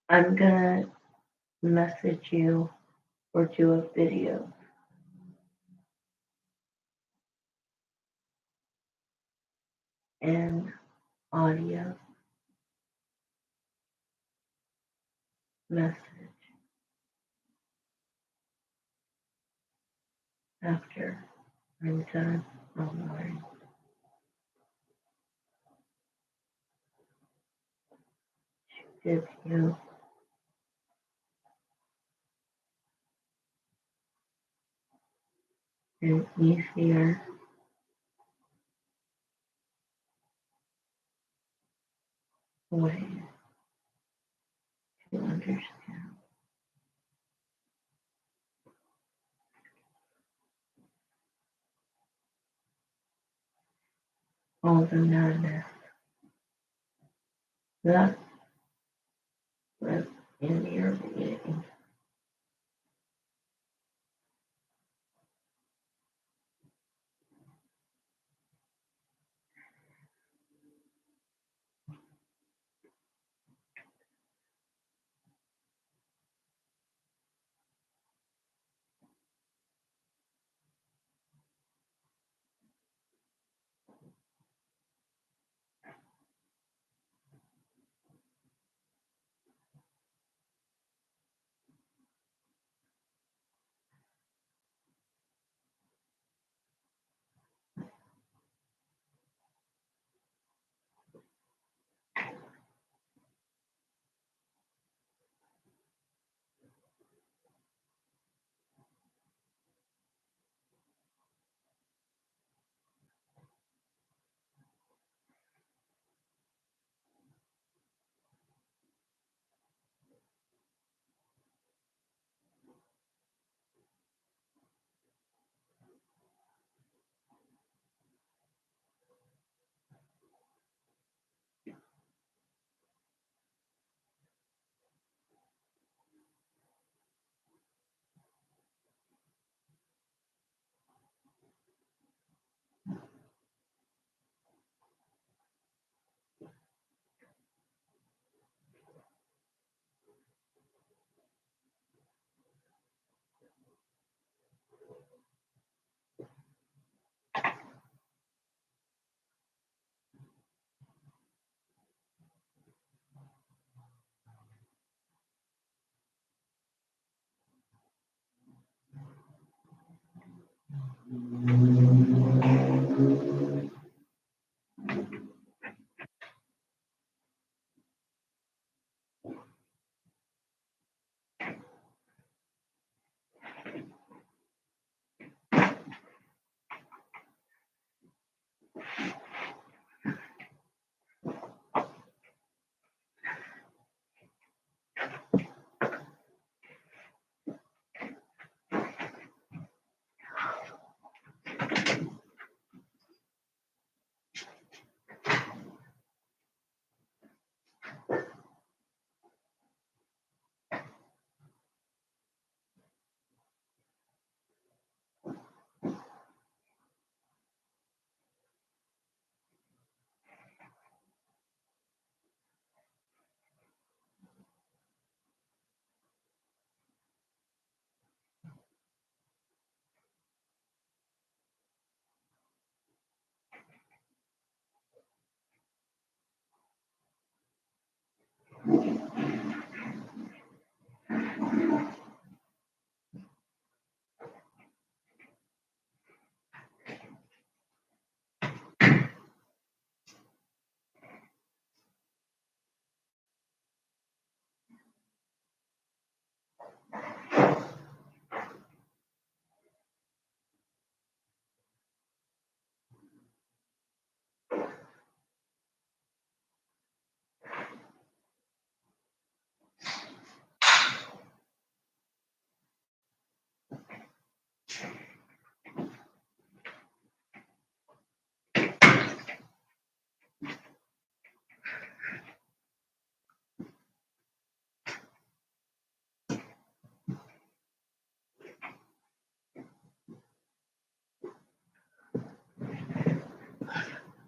I'm gonna message you or do a video. And audio message after I'm done online. Give you an easier way to understand all the madness that lives in your being.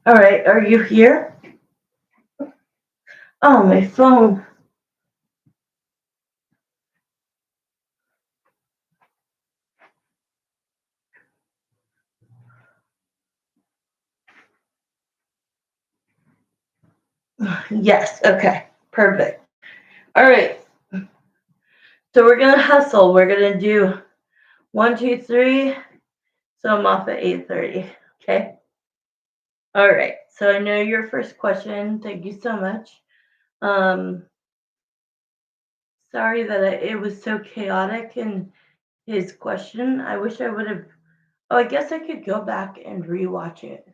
All right, are you here? Oh, my phone Yes, okay. Perfect. All right. So we're gonna hustle. We're gonna do 1, 2, 3. So I'm off at 8:30. Okay. All right. So I know your first question. Thank you so much. Um, Sorry that it was so chaotic in his question. I wish I would have. Oh, I guess I could go back and rewatch it.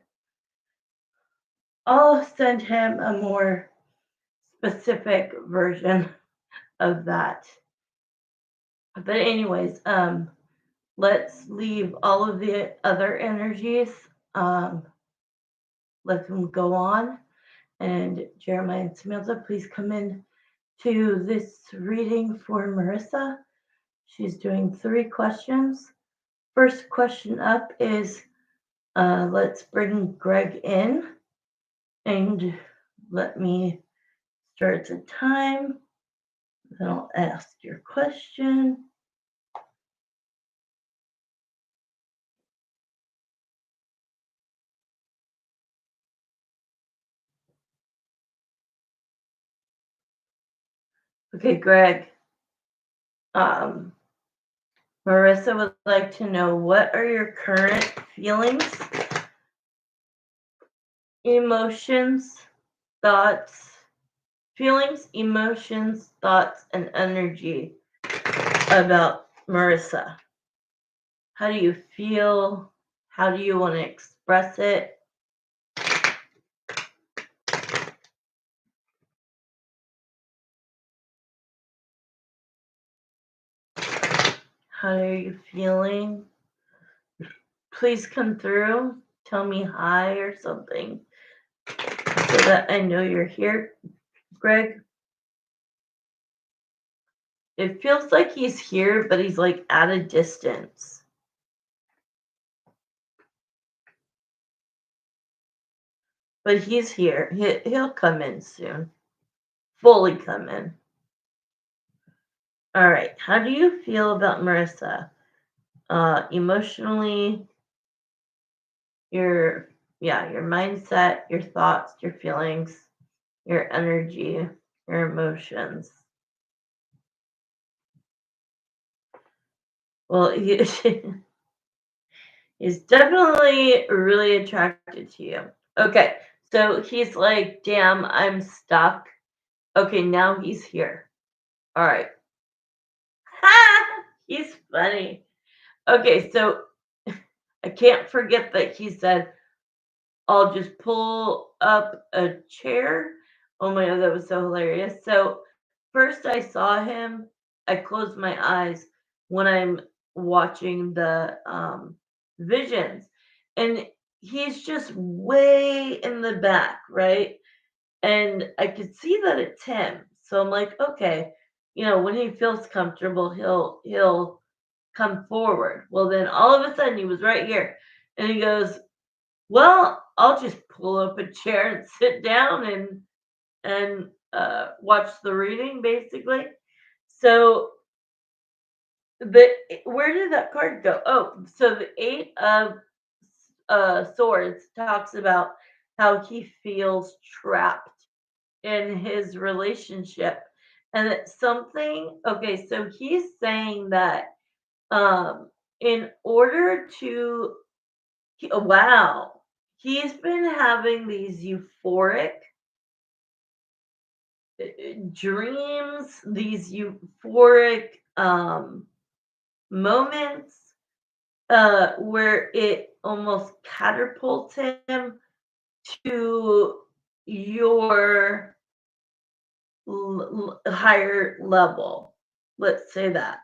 I'll send him a more specific version of that. But anyways, let's leave all of the other energies. Um, let them go on. And Jeremiah and Samantha, please come in to this reading for Marissa. She's doing 3 questions. First question up is let's bring Greg in and let me start the time. Then I'll ask your question. Okay, Greg. Um, Marissa would like to know what are your current feelings, emotions, thoughts, and energy about Marissa. How do you feel? How do you want to express it? How are you feeling? Please come through. Tell me hi or something so that I know you're here, Greg. It feels like he's here, but he's like at a distance. But he's here. He'll come in soon. Fully come in. All right. How do you feel about Marissa? Emotionally, your your mindset, your thoughts, your feelings, your energy, your emotions. Well, he's definitely really attracted to you. Okay, so he's like, damn, I'm stuck. Okay, now he's here. All right. He's funny. Okay, so I can't forget that he said, I'll just pull up a chair. Oh my god, that was so hilarious. So first I saw him, I closed my eyes when I'm watching the visions. And he's just way in the back, right? And I could see that it's him. So I'm like, okay, when he feels comfortable, he'll come forward. Well, then all of a sudden he was right here. And he goes, well, I'll just pull up a chair and sit down and watch the reading, basically. So the where did that card go? Oh, so the 8 of Swords talks about how he feels trapped in his relationship, and it's something. Okay, so he's saying that um, in order to wow, he's been having these euphoric dreams, these euphoric moments where it almost catapults him to your higher level. Let's say that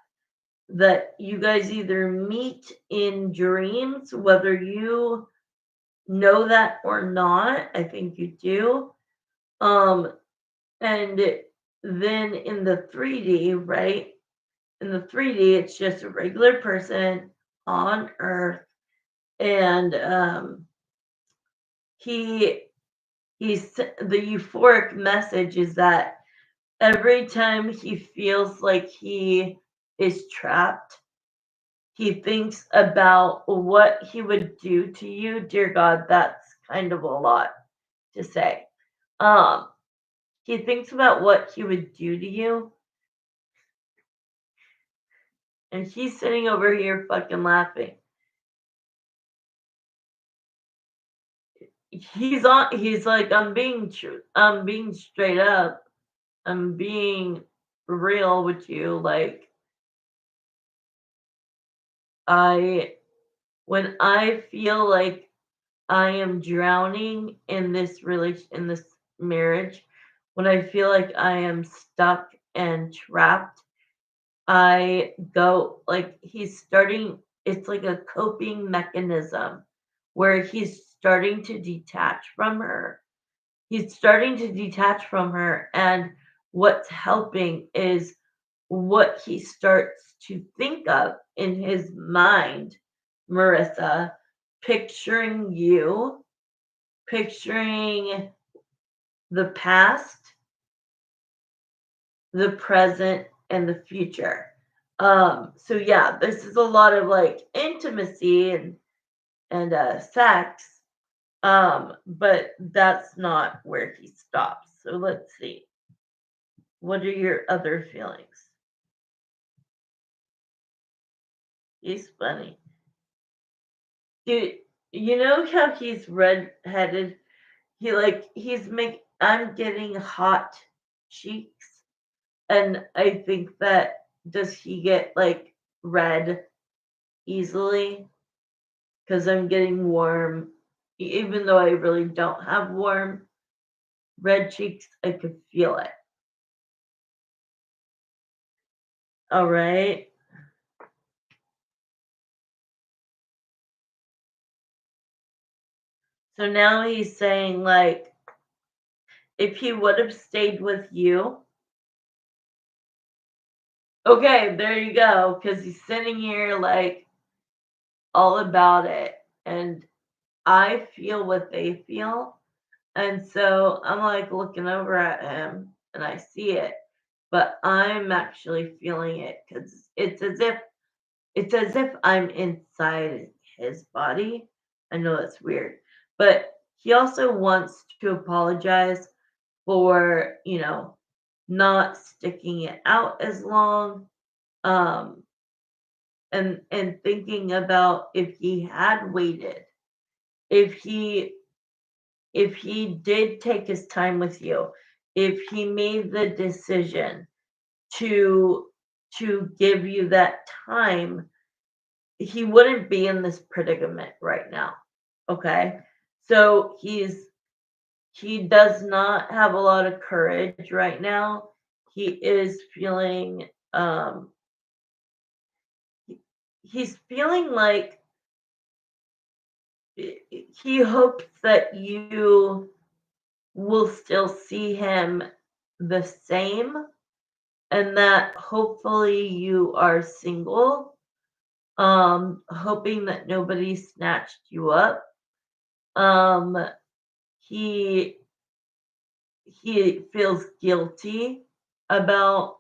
you guys either meet in dreams, whether you know that or not. I think you do. Um, and then in the 3D, right? In the 3D, it's just a regular person on Earth, and he he's the euphoric message is that every time he feels like he is trapped, he thinks about what he would do to you. Dear God, that's kind of a lot to say. Um, he thinks about what he would do to you, and he's sitting over here fucking laughing. He's like, I'm being straight up. I'm being real with you. Like, I when I feel like I am drowning in in this marriage, when I feel like I am stuck and trapped, I go like he's starting it's like a coping mechanism where he's starting to detach from her. He's starting to detach from her, and what's helping is what he starts to think of in his mind, Marissa, picturing you, picturing the past, the present, and the future. So yeah, this is a lot of like intimacy and sex, but that's not where he stops. So let's see. What are your other feelings? He's funny. Dude, you know how he's red-headed? I'm getting hot cheeks, and I think that does he get like red easily? Because I'm getting warm, even though I really don't have warm red cheeks, I could feel it. All right. So now he's saying like if he would have stayed with you. Okay, there you go. Because he's sitting here like all about it. And I feel what they feel. And so I'm like looking over at him and I see it, but I'm actually feeling it because it's as if I'm inside his body. I know that's weird, but he also wants to apologize for, not sticking it out as long. Um, and thinking about if he had waited, if he if he did take his time with you, if he made the decision to give you that time, he wouldn't be in this predicament right now. Okay? So he does not have a lot of courage right now. He is feeling he's feeling like he hopes that you will still see him the same and that hopefully you are single, hoping that nobody snatched you up. Um, he he feels guilty about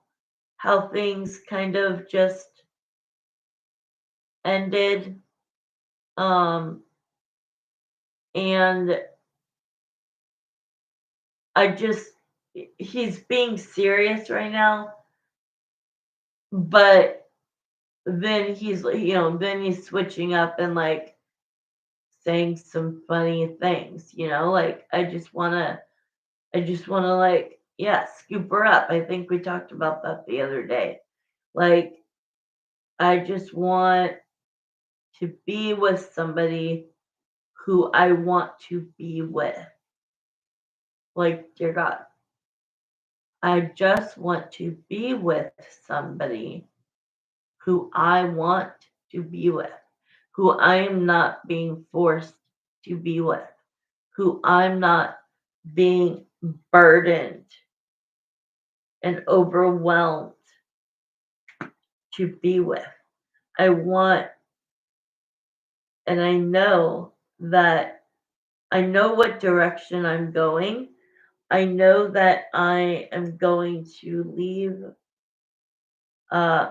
how things kind of just ended. Um, and I just he's being serious right now, but then then he's switching up and like saying some funny things, like I just want to like yeah, scoop her up. I think we talked about that the other day. Like I just want to be with somebody who I want to be with. Like dear God, I just want to be with somebody who I want to be with, who I am not being forced to be with, who I'm not being burdened and overwhelmed to be with. I want, and that I know what direction I'm going. I know that I am going to leave, uh,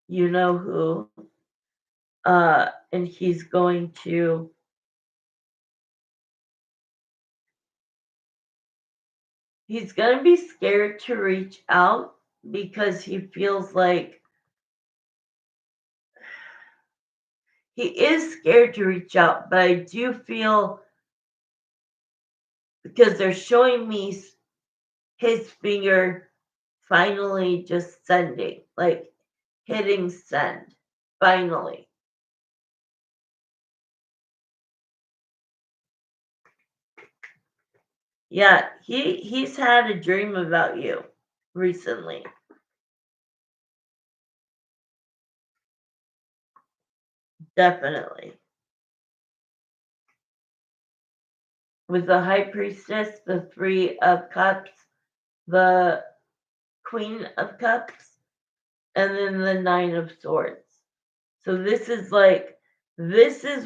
you know who, and he's going to, He's gonna be scared to reach out because he feels like he is scared to reach out, but I do feel because they're showing me his finger finally just sending, like hitting send, finally. Yeah, he's had a dream about you recently. Definitely. With the high priestess, the three of cups, the queen of cups, and then the nine of swords. So this is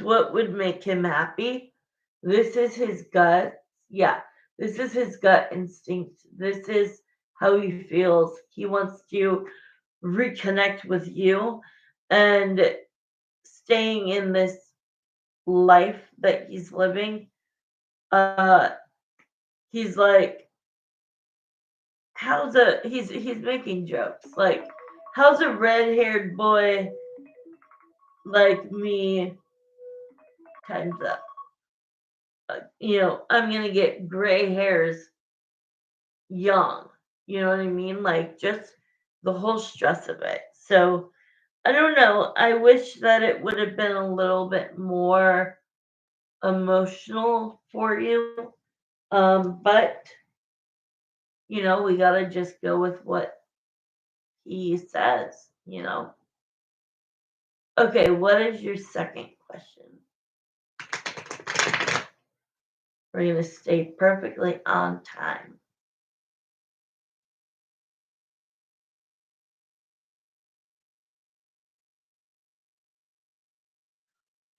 what would make him happy. This is his gut. Yeah, this is his gut instinct. This is how he feels. He wants to reconnect with you and staying in this life that he's living. Uh, he's like, he's making jokes like, how's a red-haired boy like me times up? I'm gonna get gray hairs young. You know what I mean? Like just the whole stress of it. So I don't know. I wish that it would have been a little bit more emotional for you. But we gotta just go with what he says. Okay, what is your second question? We're gonna stay perfectly on time.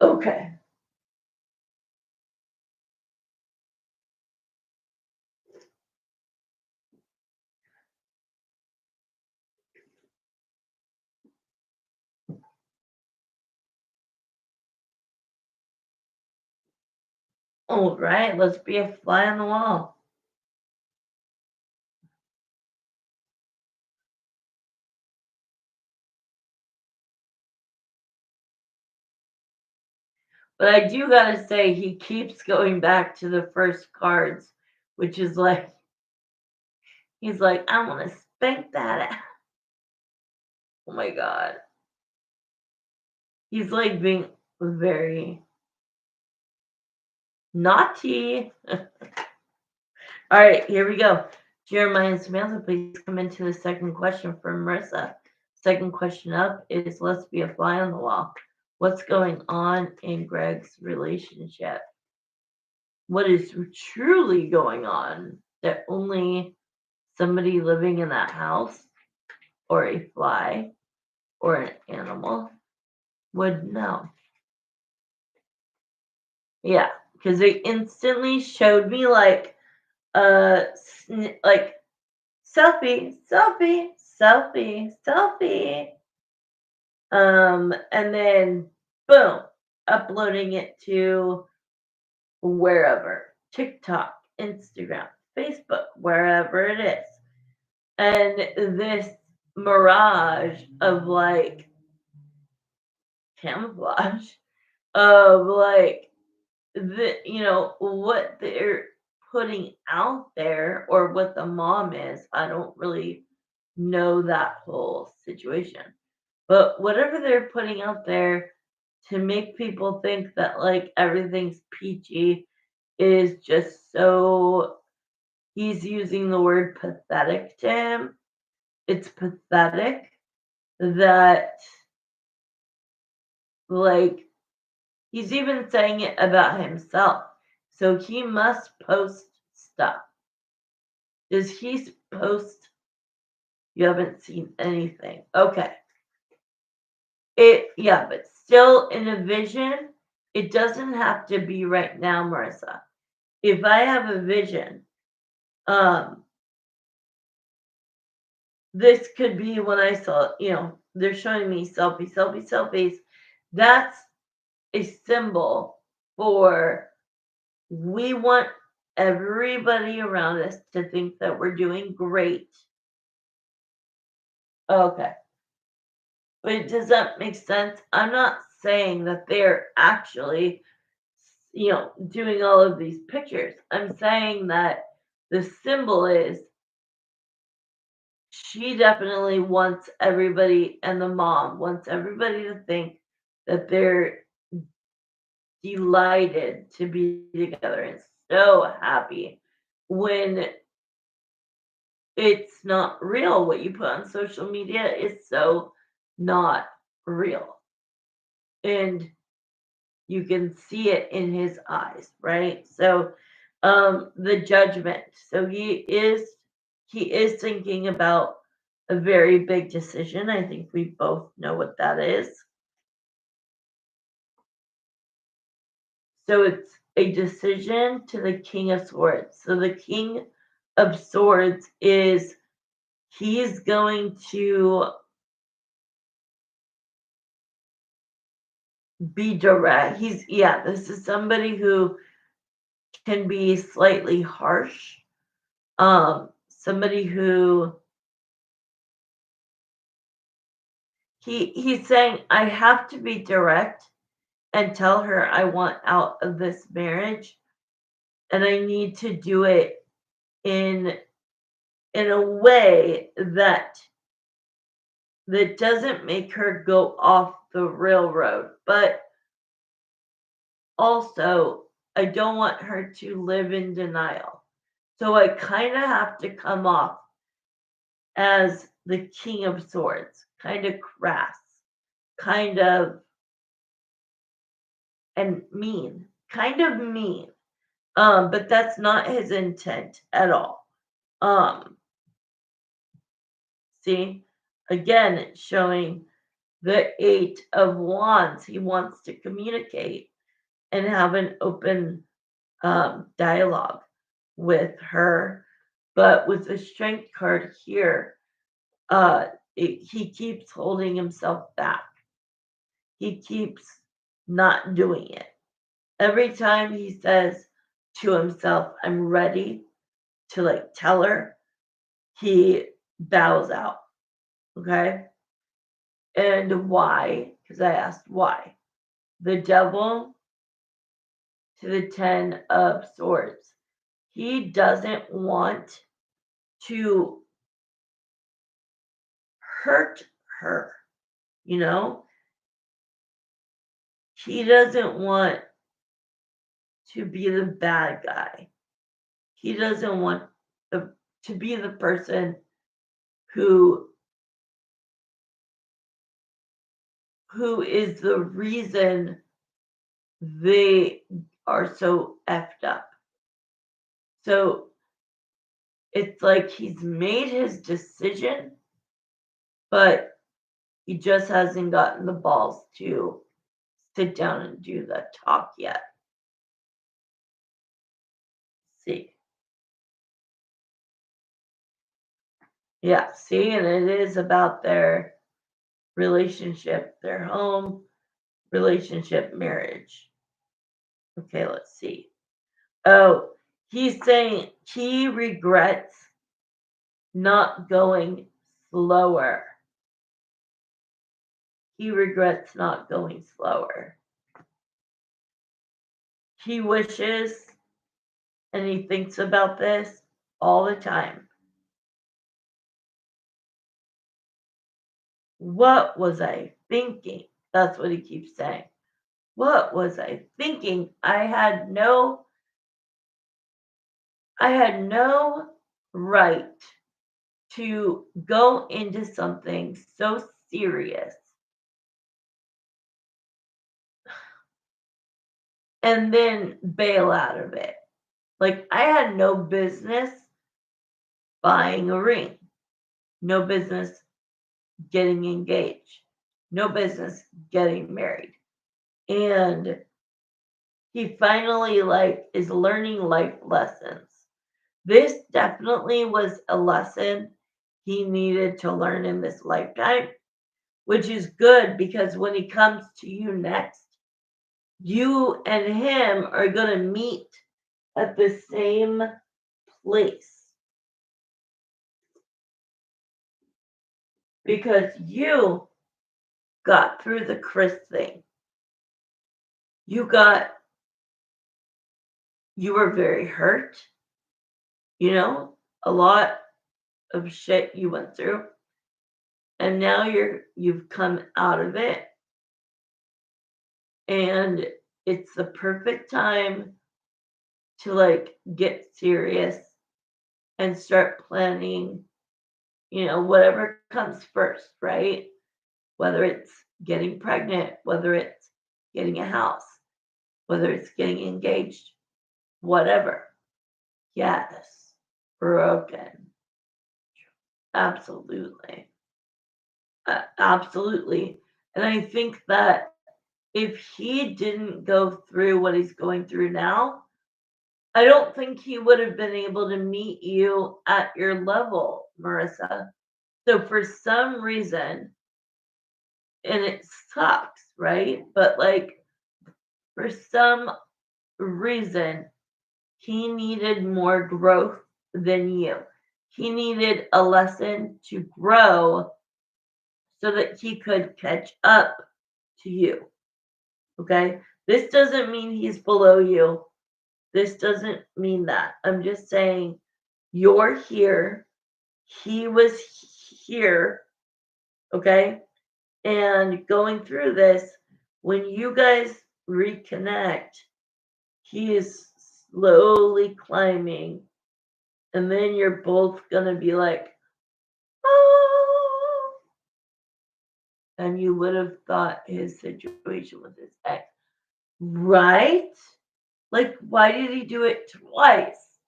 Okay. All right, let's be a fly on the wall. But I do gotta say, he keeps going back to the first cards, which is like, he's like, I want to spank that. Oh my God. He's like being very naughty. All right, here we go. Jeremiah and Samantha, please come into the second question from Marissa. Second question up is let's be a fly on the wall. What's going on in Greg's relationship? What is truly going on that only somebody living in that house or a fly or an animal would know? Yeah, because they instantly showed me like selfie, selfie, selfie, selfie. And then boom, uploading it to wherever, TikTok, Instagram, Facebook, wherever it is. And this mirage of like camouflage of like what they're putting out there or what the mom is. I don't really know that whole situation. But whatever they're putting out there to make people think that like everything's peachy is just so he's using the word pathetic to him. It's pathetic that like he's even saying it about himself. So he must post stuff. Does he post? You haven't seen anything. Okay. Yeah, but still in a vision, it doesn't have to be right now, Marissa. If I have a vision, um, this could be when I saw, they're showing me selfie, selfie, selfies. That's a symbol for we want everybody around us to think that we're doing great. Okay. But does that make sense? I'm not saying that they're actually, doing all of these pictures. I'm saying that the symbol is she definitely wants everybody, and the mom wants everybody to think that they're delighted to be together and so happy when it's not real. What you put on social media is so not real. And you can see it in his eyes, right? So the judgment. So he is thinking about a very big decision. I think we both know what that is. So it's a decision to the King of Swords. So the King of Swords is he's going to be direct. This is somebody who can be slightly harsh. Somebody who he's saying I have to be direct and tell her I want out of this marriage, and I need to do it in a way that doesn't make her go off the railroad, but also I don't want her to live in denial. So I kind of have to come off as the King of Swords, kind of crass, kind of and mean, kind of mean. But that's not his intent at all. Um, See, again, it's showing the Eight of Wands. He wants to communicate and have an open dialogue with her. But with the Strength card here, he keeps holding himself back. He keeps not doing it. Every time he says to himself, I'm ready to like tell her, he bows out. Okay. And why? Because I asked why. The devil to the Ten of Swords. He doesn't want to hurt her, you know? He doesn't want to be the bad guy. He doesn't want to be the person who is the reason they are so effed up. So it's like he's made his decision, but he just hasn't gotten the balls to sit down and do the talk yet. See. Yeah, see, and it is about their relationship, their home, relationship, marriage. Okay, let's see. Oh, he's saying he regrets not going slower. He regrets not going slower. He wishes and he thinks about this all the time. What was I thinking? That's what he keeps saying. What was I thinking? I had no right to go into something so serious and then bail out of it. Like I had no business buying a ring, no business getting engaged, no business getting married. And he finally like is learning life lessons. This definitely was a lesson he needed to learn in this lifetime, which is good because when he comes to you next, you and him are going to meet at the same place because you got through the Chris thing. You got, you were very hurt, you know, a lot of shit you went through. And now you've come out of it and it's the perfect time to like get serious and start planning, whatever comes first, right? Whether it's getting pregnant, whether it's getting a house, whether it's getting engaged, whatever. Yes, broken. Absolutely. Absolutely. And I think that if he didn't go through what he's going through now, I don't think he would have been able to meet you at your level, Marissa. So for some reason, and it sucks, right? But like for some reason, he needed more growth than you. He needed a lesson to grow so that he could catch up to you. Okay? This doesn't mean he's below you. This doesn't mean that. I'm just saying you're here. He was here. Okay? And going through this, when you guys reconnect, he is slowly climbing. And then you're both going to be like, oh, and you would have thought his situation with his ex, right? Like, why did he do it twice?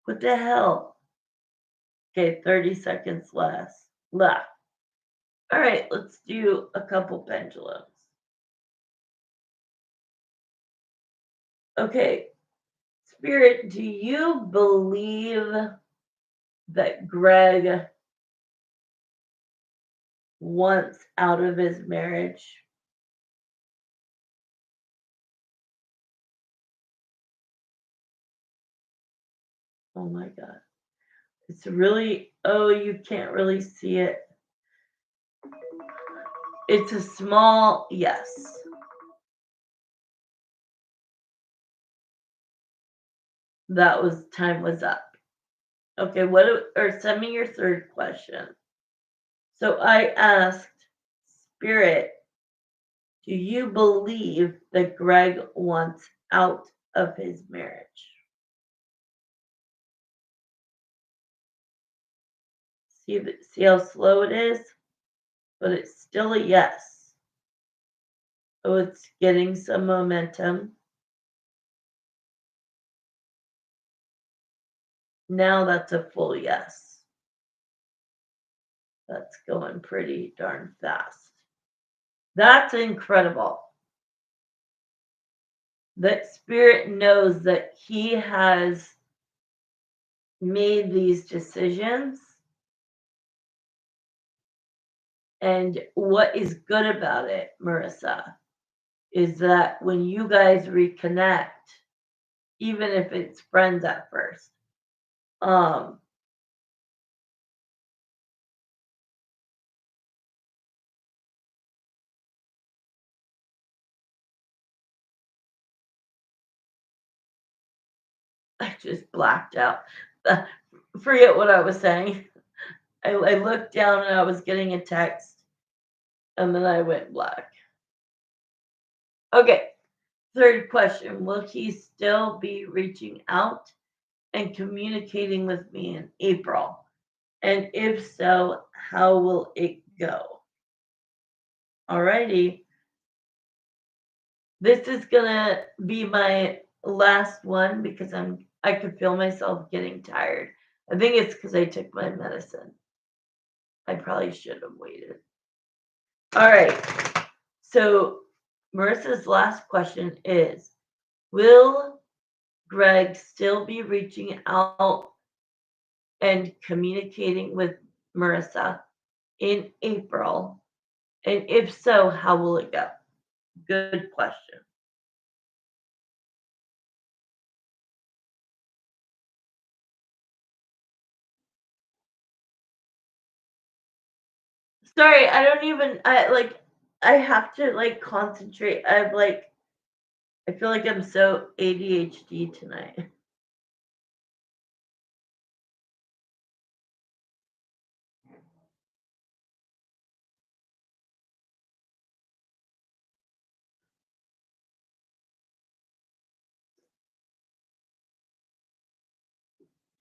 What the hell? Okay, 30 seconds left. All right, let's do a couple pendulums. Okay, Spirit, do you believe that Greg wants out of his marriage? Oh my God. It's really, oh, you can't really see it. It's a small yes. That was time was up. Okay, or send me your third question. So I asked Spirit, do you believe that Greg wants out of his marriage? See how slow it is? But it's still a yes. So it's getting some momentum. Now that's a full yes. That's going pretty darn fast. That's incredible. That Spirit knows that he has made these decisions. And what is good about it, Marissa, is that when you guys reconnect, even if it's friends at first, um, I just blacked out. Forget what I was saying. I looked down and I was getting a text, and then I went black. Okay, third question. Will he still be reaching out and communicating with me in April? And if so, how will it go? Alrighty. This is gonna be my last one because I could feel myself getting tired. I think it's because I took my medicine. I probably should have waited. All right. So Marissa's last question is, will Greg still be reaching out and communicating with Marissa in April? And if so, how will it go? Good question. Sorry, I don't even I have to like concentrate. I feel like I'm so ADHD tonight.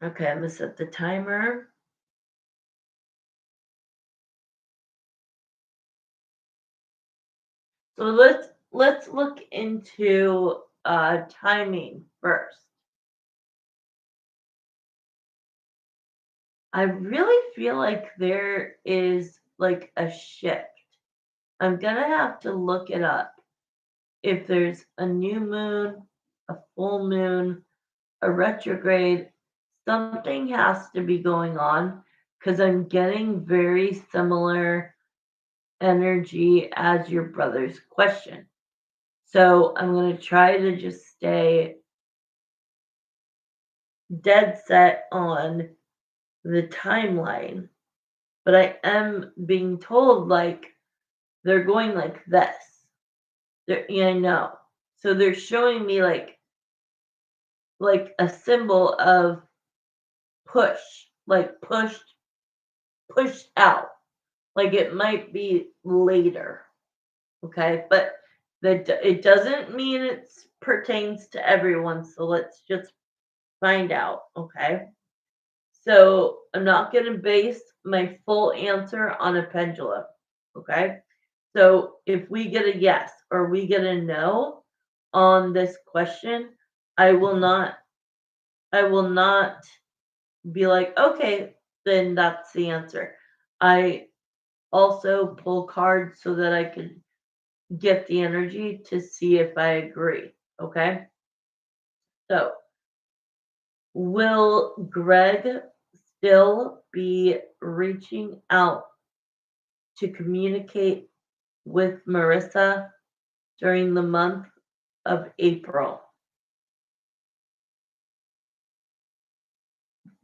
Okay, I'm gonna set the timer. So let's look into timing first. I really feel like there is like a shift. I'm gonna have to look it up. If there's a new moon, a full moon, a retrograde, something has to be going on because I'm getting very similar energy as your brother's question. So I'm going to try to just stay dead set on the timeline, but I am being told like they're going like this. Yeah, I know. So they're showing me like a symbol of push, like pushed out. Like it might be later, okay? But it doesn't mean it pertains to everyone. So let's just find out, okay? So I'm not going to base my full answer on a pendulum, okay? So if we get a yes or we get a no on this question, I will not I will not be like, okay, then that's the answer. I also pull cards so that I can get the energy to see if I agree. Okay. So, will Greg still be reaching out to communicate with Marissa during the month of April?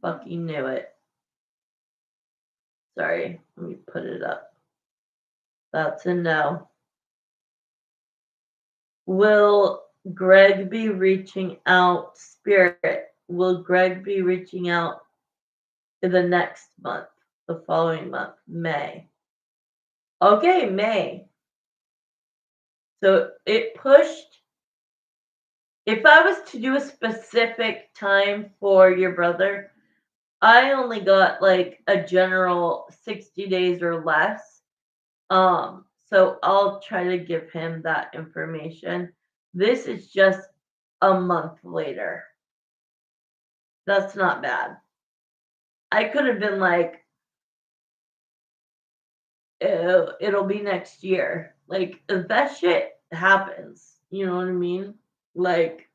Fucking knew it. Sorry, let me put it up. That's a no. Will Greg be reaching out, Spirit? Will Greg be reaching out in the next month, the following month, May? Okay, May. So it pushed. If I was to do a specific time for your brother, I only got like a general 60 days or less. So I'll try to give him that information. This is just a month later. That's not bad. I could have been like, it'll be next year. Like that shit happens. You know what I mean? Like,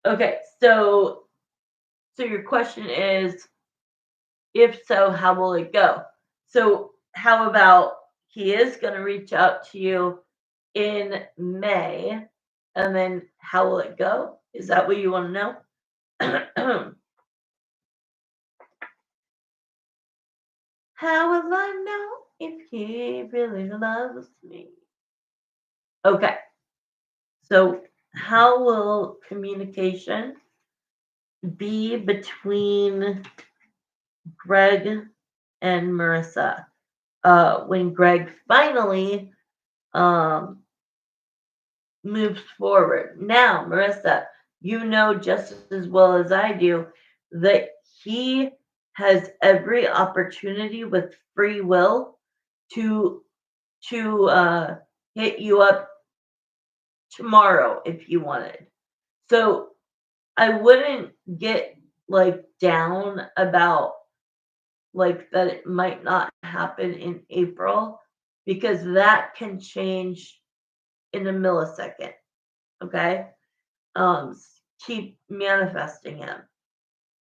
okay, so your question is, if so, how will it go? So how about he is going to reach out to you in May, and then how will it go? Is that what you want to know? How will I know if he really loves me? Okay, so how will communication be between Greg and Marissa when Greg finally um, moves forward? Now, Marissa, you know just as well as I do that he has every opportunity with free will to to hit you up tomorrow if he wanted. So I wouldn't get like down about like that it might not happen in April because that can change in a millisecond. Okay. Keep manifesting him.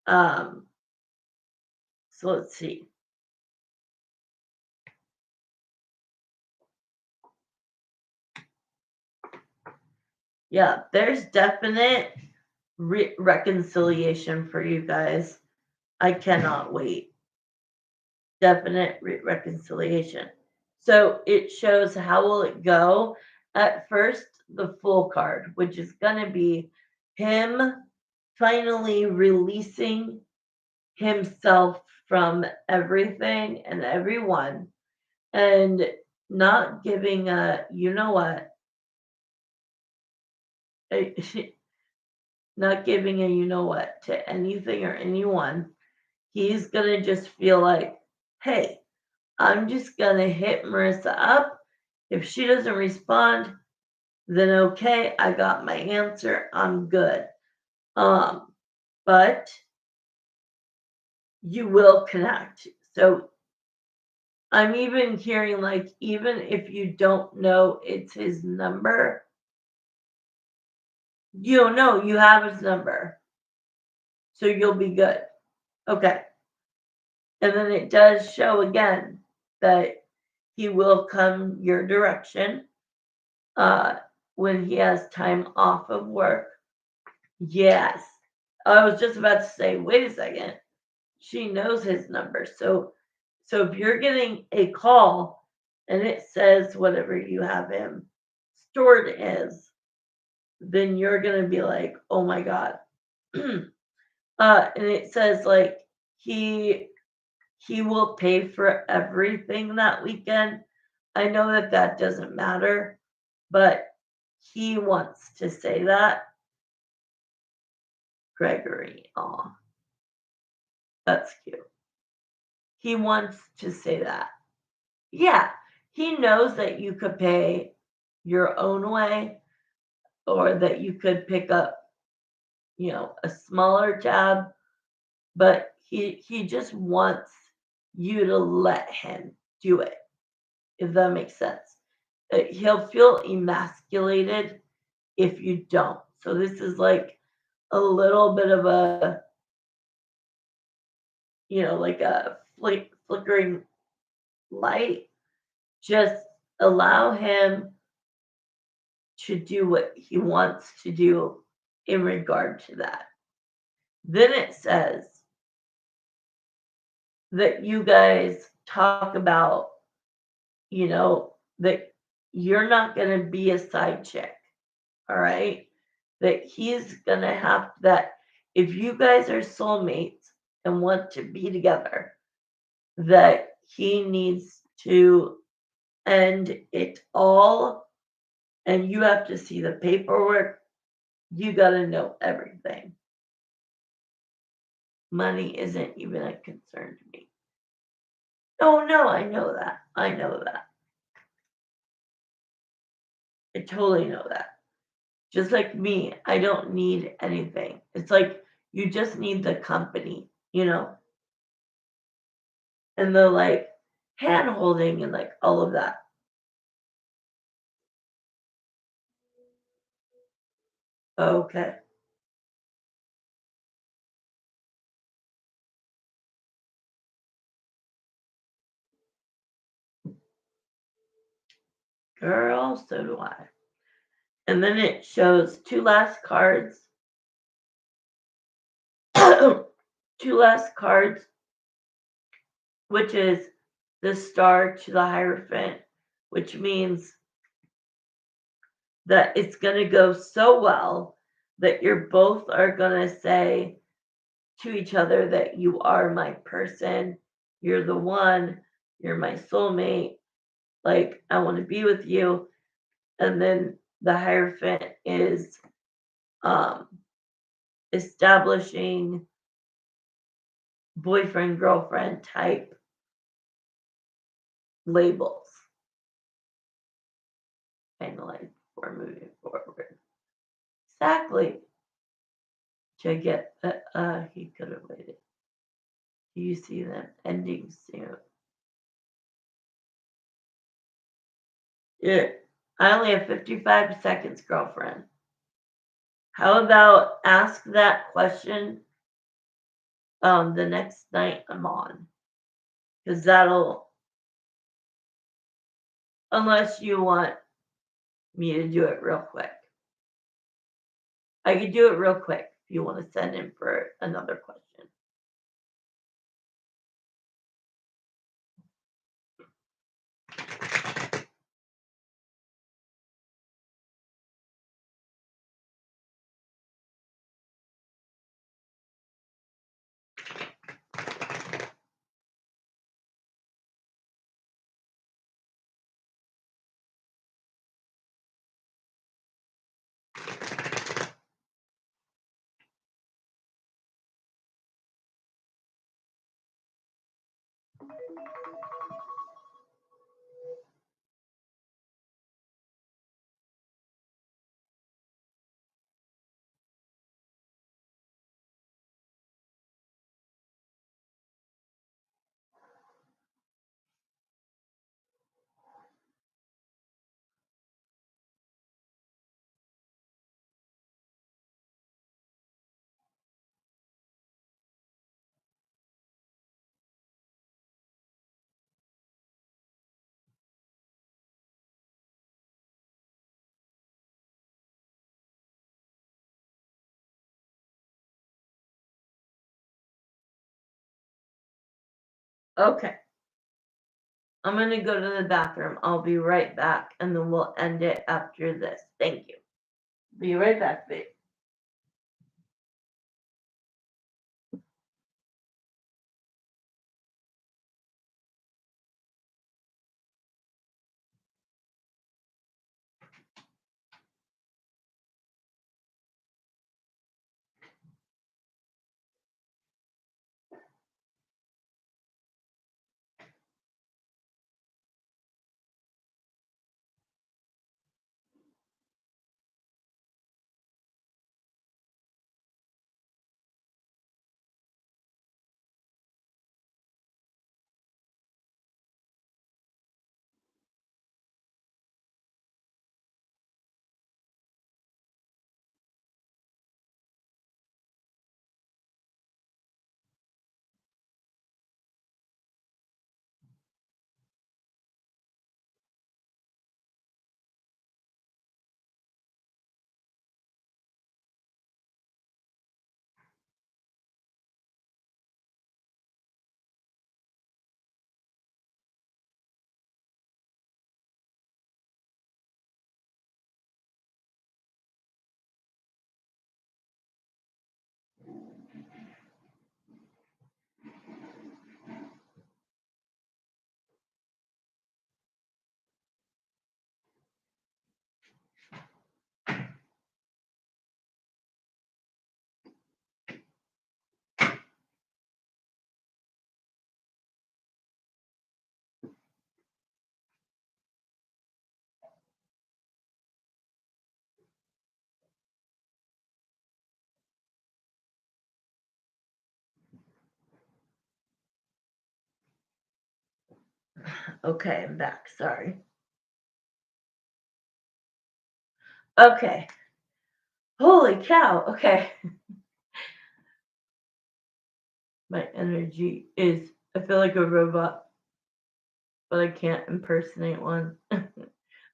Um, so let's see. Yeah, there's definite reconciliation for you guys. I cannot wait. definite reconciliation. So it shows how will it go. At first, the full card, which is going to be him finally releasing himself from everything and everyone and not giving a, you know what, not giving a, you know what, to anything or anyone. He's going to just feel like, hey, I'm just going to hit Marissa up. If she doesn't respond, then okay, I got my answer. I'm good. Um, but you will connect. So I'm even hearing like, even if you don't know it's his number, you don't know you have his number. So you'll be good. Okay. And then it does show again that he will come your direction uh, when he has time off of work. Yes. I was just about to say, wait a second. She knows his number. So if you're getting a call and it says whatever you have him stored as, then you're gonna be like, oh my God. And it says like he he will pay for everything that weekend. I know that that doesn't matter, but he wants to say that. Gregory, oh, that's cute. He wants to say that. Yeah, he knows that you could pay your own way or that you could pick up, a smaller tab, but he just wants you to let him do it, if that makes sense. He'll feel emasculated if you don't. So this is like a little bit of a, like a flickering light. Just allow him to do what he wants to do in regard to that. Then it says that you guys talk about, that you're not going to be a side chick. All right. That he's going to have that. If you guys are soulmates and want to be together, that he needs to end it all. And you have to see the paperwork. You got to know everything. Money isn't even a concern to me. Oh, no, I know that. I know that. I totally know that. Just like me, I don't need anything. It's like you just need the company, and the like hand holding and like all of that. Okay. Girl, so do I. And then it shows two last cards. Two last cards, which is the star to the Hierophant, which means that it's going to go so well that you're both are going to say to each other that you are my person, you're the one, you're my soulmate, like I want to be with you. And then the Hierophant is um, establishing boyfriend girlfriend type labels, kind of like we're moving forward. Exactly. To get, he could have waited. Do you see them ending soon? Yeah. I only have 55 seconds, girlfriend. How about ask that question the next night I'm on? Because that'll, unless you want me to do it real quick. I could do it real quick if you want to send in for another question. Okay. I'm gonna go to the bathroom. I'll be right back, and then we'll end it after this. Thank you. Be right back, babe. Okay, I'm back. Sorry. Okay. Holy cow. Okay. My energy is, I feel like a robot, but I can't impersonate one.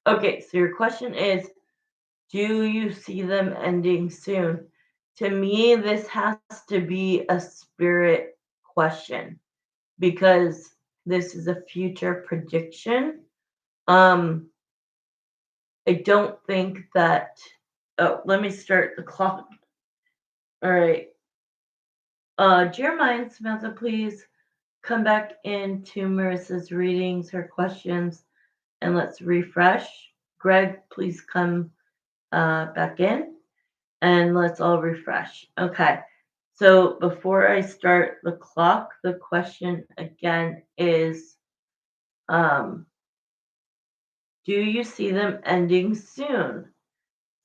Okay, so your question is, do you see them ending soon? To me, this has to be a spirit question because this is a future prediction. Um, I don't think that. Oh, let me start the clock. All right. Jeremiah and Samantha, please come back into Marissa's readings, her questions, and let's refresh. Greg, please come back in and let's all refresh. Okay. So before I start the clock, the question again is do you see them ending soon?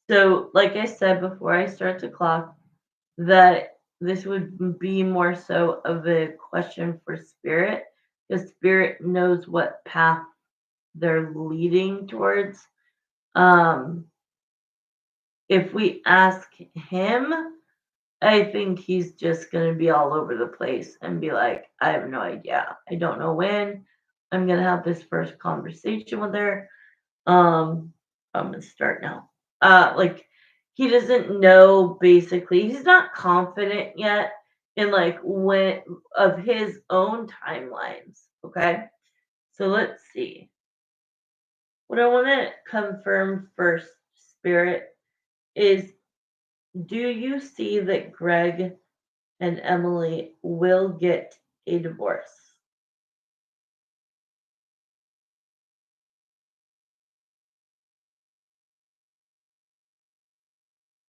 So, like I said before I start the clock, that this would be more so of a question for spirit, because spirit knows what path they're leading towards. Um, if we ask him, I think he's just going to be all over the place and be like, I have no idea. I don't know when I'm going to have this first conversation with her. Um, I'm going to start now. Like, he doesn't know basically, he's not confident yet in like when of his own timelines. Okay. So let's see. What I want to confirm first, Spirit, is do you see that Greg and Emily will get a divorce?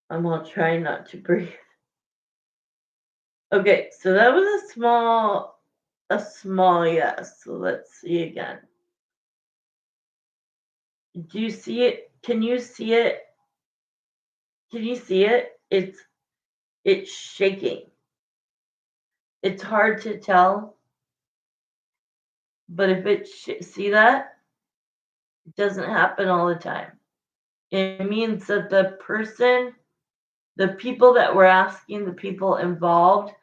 I'm all trying not to breathe. Okay, so that was a small. A small yes. So let's see again. Do you see it? Can you see it? Can you see it? It's shaking. It's hard to tell, but if see that, it doesn't happen all the time. It means that the people that we're asking, the people involved,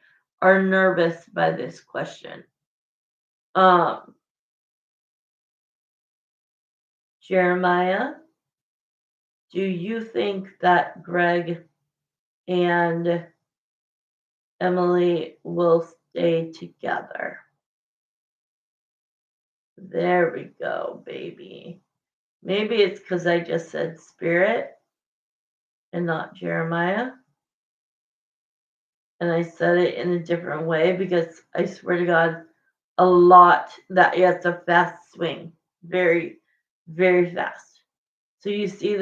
are nervous by this question. Um, Jeremiah, do you think that Greg and Emily will stay together? There we go, baby. Maybe it's because I just said spirit and not Jeremiah. And I said it in a different way because I swear to God, a lot that yeah, it's a fast swing. Very, very fast. So you see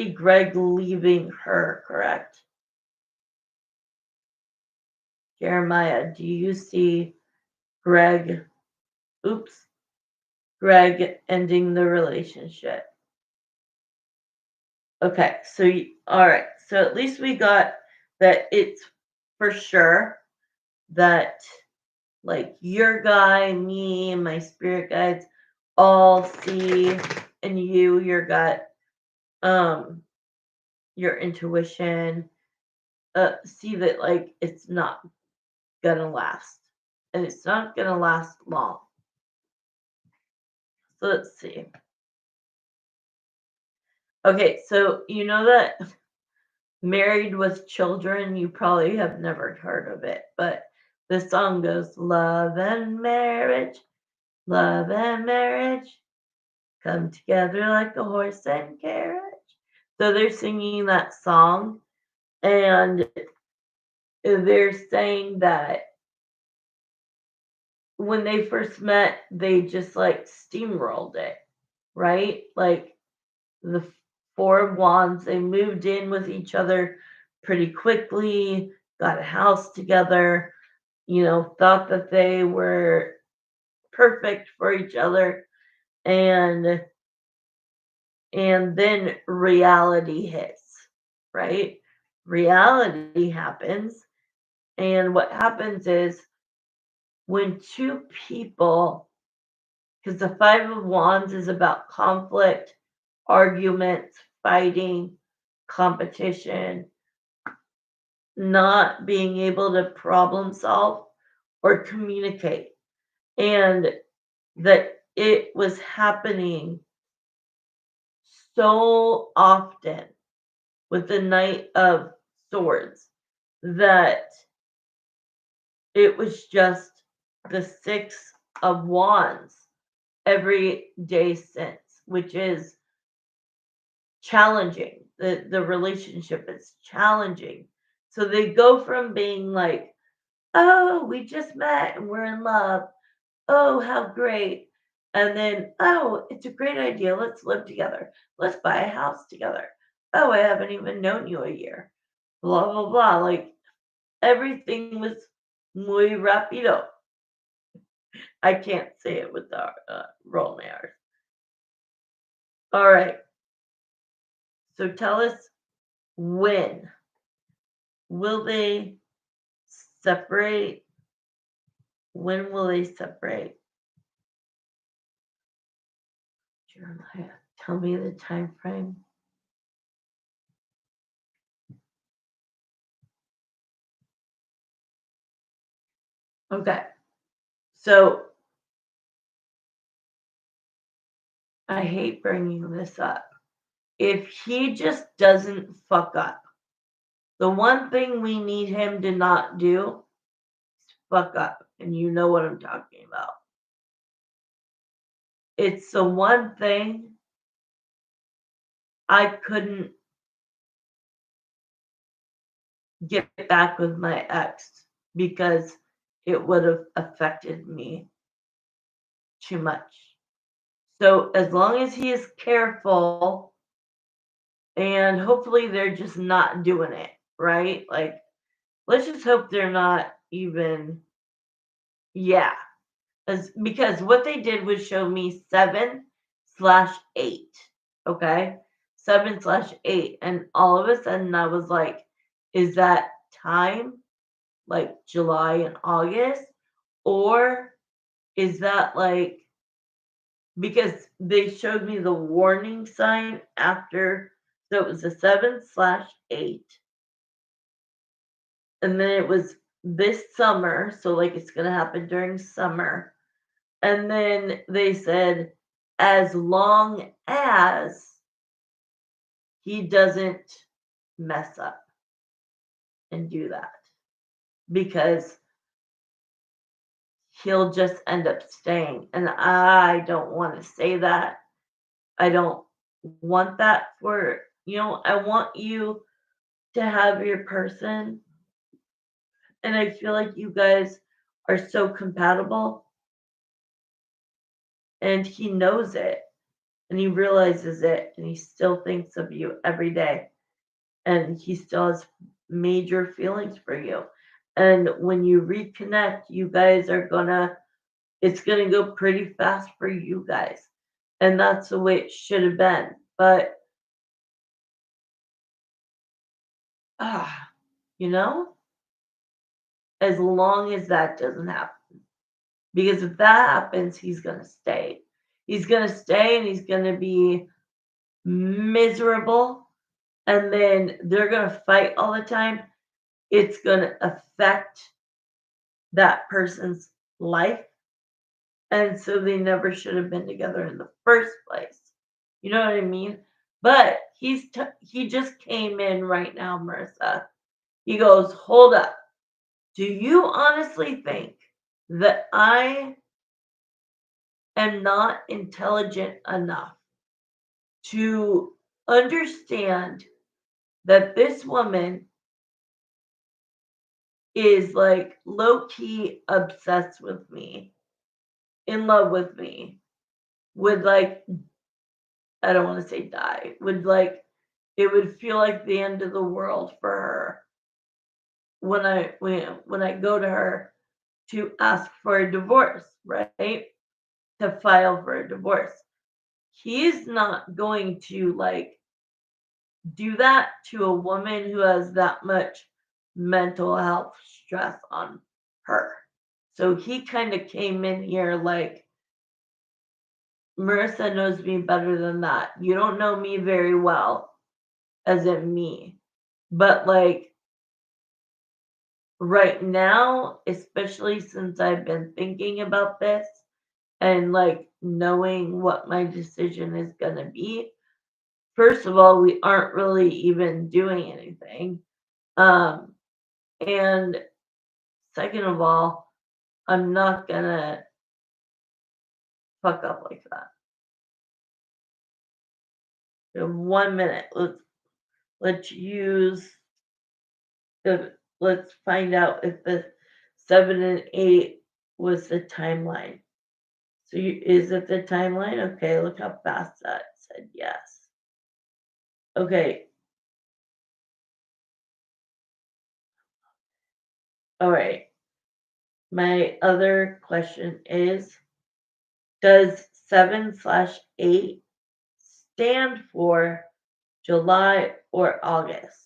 Greg leaving her, correct? Jeremiah, do you see Greg, oops, Greg ending the relationship? Okay, so all right, so at least we got that it's for sure that like your guy, me, and my spirit guides all see in you your gut, um, your intuition, see that like it's not gonna last. And it's not gonna last long. So let's see. Okay, so you know that Married with Children, you probably have never heard of it, but the song goes love and marriage, come together like a horse and carriage. So they're singing that song and they're saying that when they first met, they just like steamrolled it, right? Like the Four of Wands, they moved in with each other pretty quickly, got a house together, thought that they were perfect for each other, and then reality hits, right? Reality happens, and what happens is when two people, because the Five of Wands is about conflict, arguments, fighting, competition, not being able to problem solve or communicate, and that it was happening so often with the Knight of Swords that it was just the Six of Wands every day since, which is challenging. The relationship is challenging. So they go from being like, oh, we just met and we're in love. Oh, how great. And then, oh, it's a great idea. Let's live together. Let's buy a house together. Oh, I haven't even known you a year. Blah, blah, blah. Like everything was muy rápido. I can't say it with the Romare. All right. So tell us, when will they separate? When will they separate? Jeremiah, tell me the time frame. Okay. So I hate bringing this up. If he just doesn't fuck up, the one thing we need him to not do is fuck up. And you know what I'm talking about. It's the one thing I couldn't get back with my ex because it would have affected me too much. So as long as he is careful and hopefully they're just not doing it, right? Like let's just hope they're not even Yeah, because what they did was show me 7/8. Okay, 7/8, and all of a sudden I was like, "Is that time like July and August, or is that like?" Because they showed me the warning sign after, so it was a 7/8, and then it was this summer, so like it's gonna happen during summer. And then they said, as long as he doesn't mess up and do that, because he'll just end up staying. And I don't want to say that. I don't want that for, I want you to have your person. And I feel like you guys are so compatible, and he knows it and he realizes it, and he still thinks of you every day, and he still has major feelings for you. And when you reconnect, you guys are gonna, it's gonna go pretty fast for you guys. And that's the way it should have been. But, ah, you know, as long as that doesn't happen. Because if that happens, he's gonna stay. He's gonna stay and he's gonna be miserable. And then they're gonna fight all the time. It's gonna affect that person's life, and so they never should have been together in the first place. You know what I mean? But he just came in right now, Marissa. He goes, "Hold up. Do you honestly think that I am not intelligent enough to understand that this woman is like low key obsessed with me, in love with me, would like, I don't want to say die, would like, it would feel like the end of the world for her when I go to her to ask for a divorce, right? To file for a divorce. He's not going to like do that to a woman who has that much mental health stress on her. So he kind of came in here like, Marissa knows me better than that. You don't know me very well, as in me. But like right now, especially since I've been thinking about this and like knowing what my decision is going to be, first of all, we aren't really even doing anything. Um, and second of all, I'm not going to fuck up like that. In 1 minute, let's use let's find out if the 7 and 8 was the timeline. So is it the timeline? Okay, look how fast that said yes. Okay, all right. My other question is, does 7/8 stand for July or August?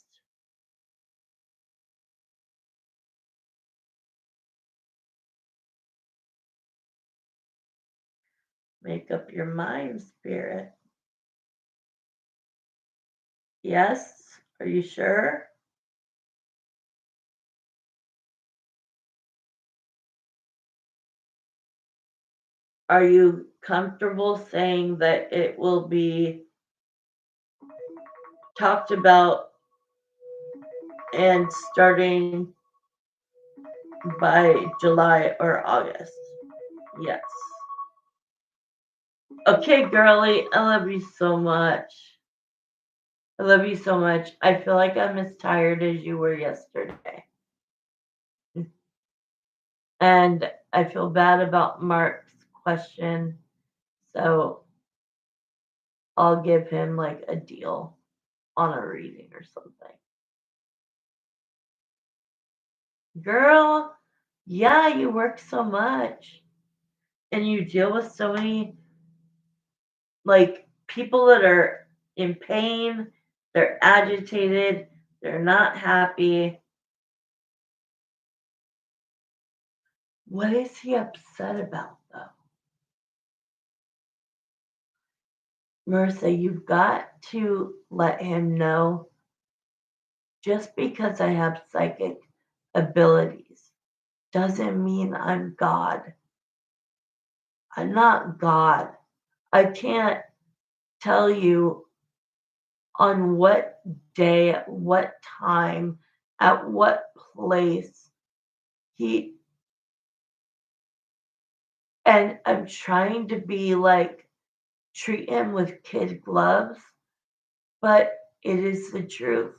Make up your mind, spirit. Yes? Are you sure? Are you comfortable saying that it will be talked about and starting by July or August? Yes. Okay, girly, I love you so much. I love you so much. I feel like I'm as tired as you were yesterday. And I feel bad about Mark's question. So I'll give him like a deal on a reading or something. Girl, Yeah, you work so much and you deal with so many like people that are in pain, they're agitated, they're not happy. What is he upset about though? Marissa, you've got to let him know just because I have psychic abilities doesn't mean I'm God. I'm not God. I can't tell you on what day, at what time, at what place he and I'm trying to be like treat him with kid gloves, but it is the truth.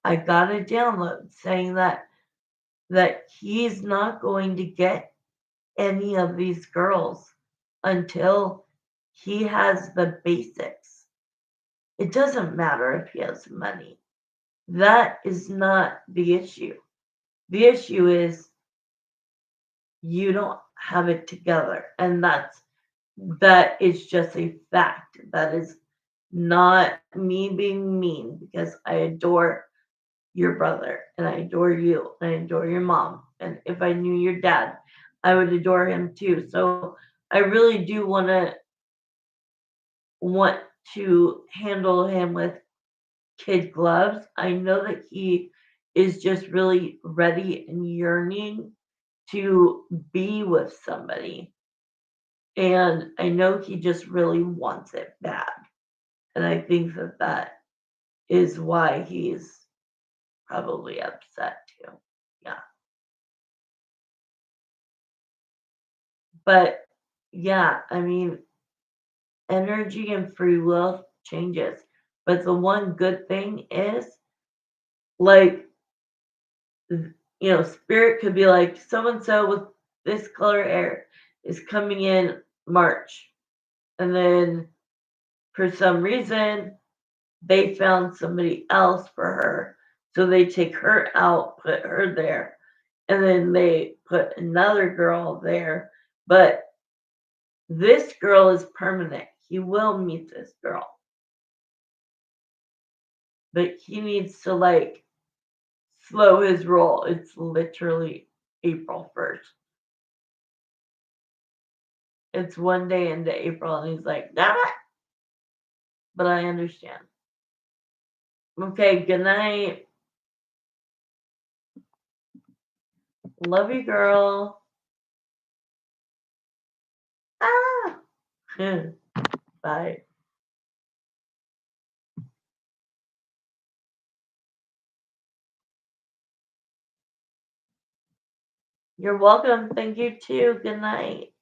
I got a download saying that he's not going to get any of these girls until he has the basics. It doesn't matter if he has money. That is not the issue. The issue is you don't have it together. And that is just a fact. That is not me being mean because I adore your brother and I adore you and I adore your mom. And if I knew your dad, I would adore him too. So I really do want to handle him with kid gloves. I know that he is just really ready and yearning to be with somebody. And I know he just really wants it bad. And I think that is why he's probably upset too. Yeah. But yeah, I mean, energy and free will changes. But the one good thing is, like, spirit could be like, so and so with this color hair is coming in March. And then for some reason, they found somebody else for her. So they take her out, put her there, and then they put another girl there. But this girl is permanent. He will meet this girl, but he needs to like slow his roll. It's literally April 1st. It's one day into April, and he's like, damn it. But I understand. Okay, good night. Love you, girl. Ah. Bye. You're welcome. Thank you too. Good night.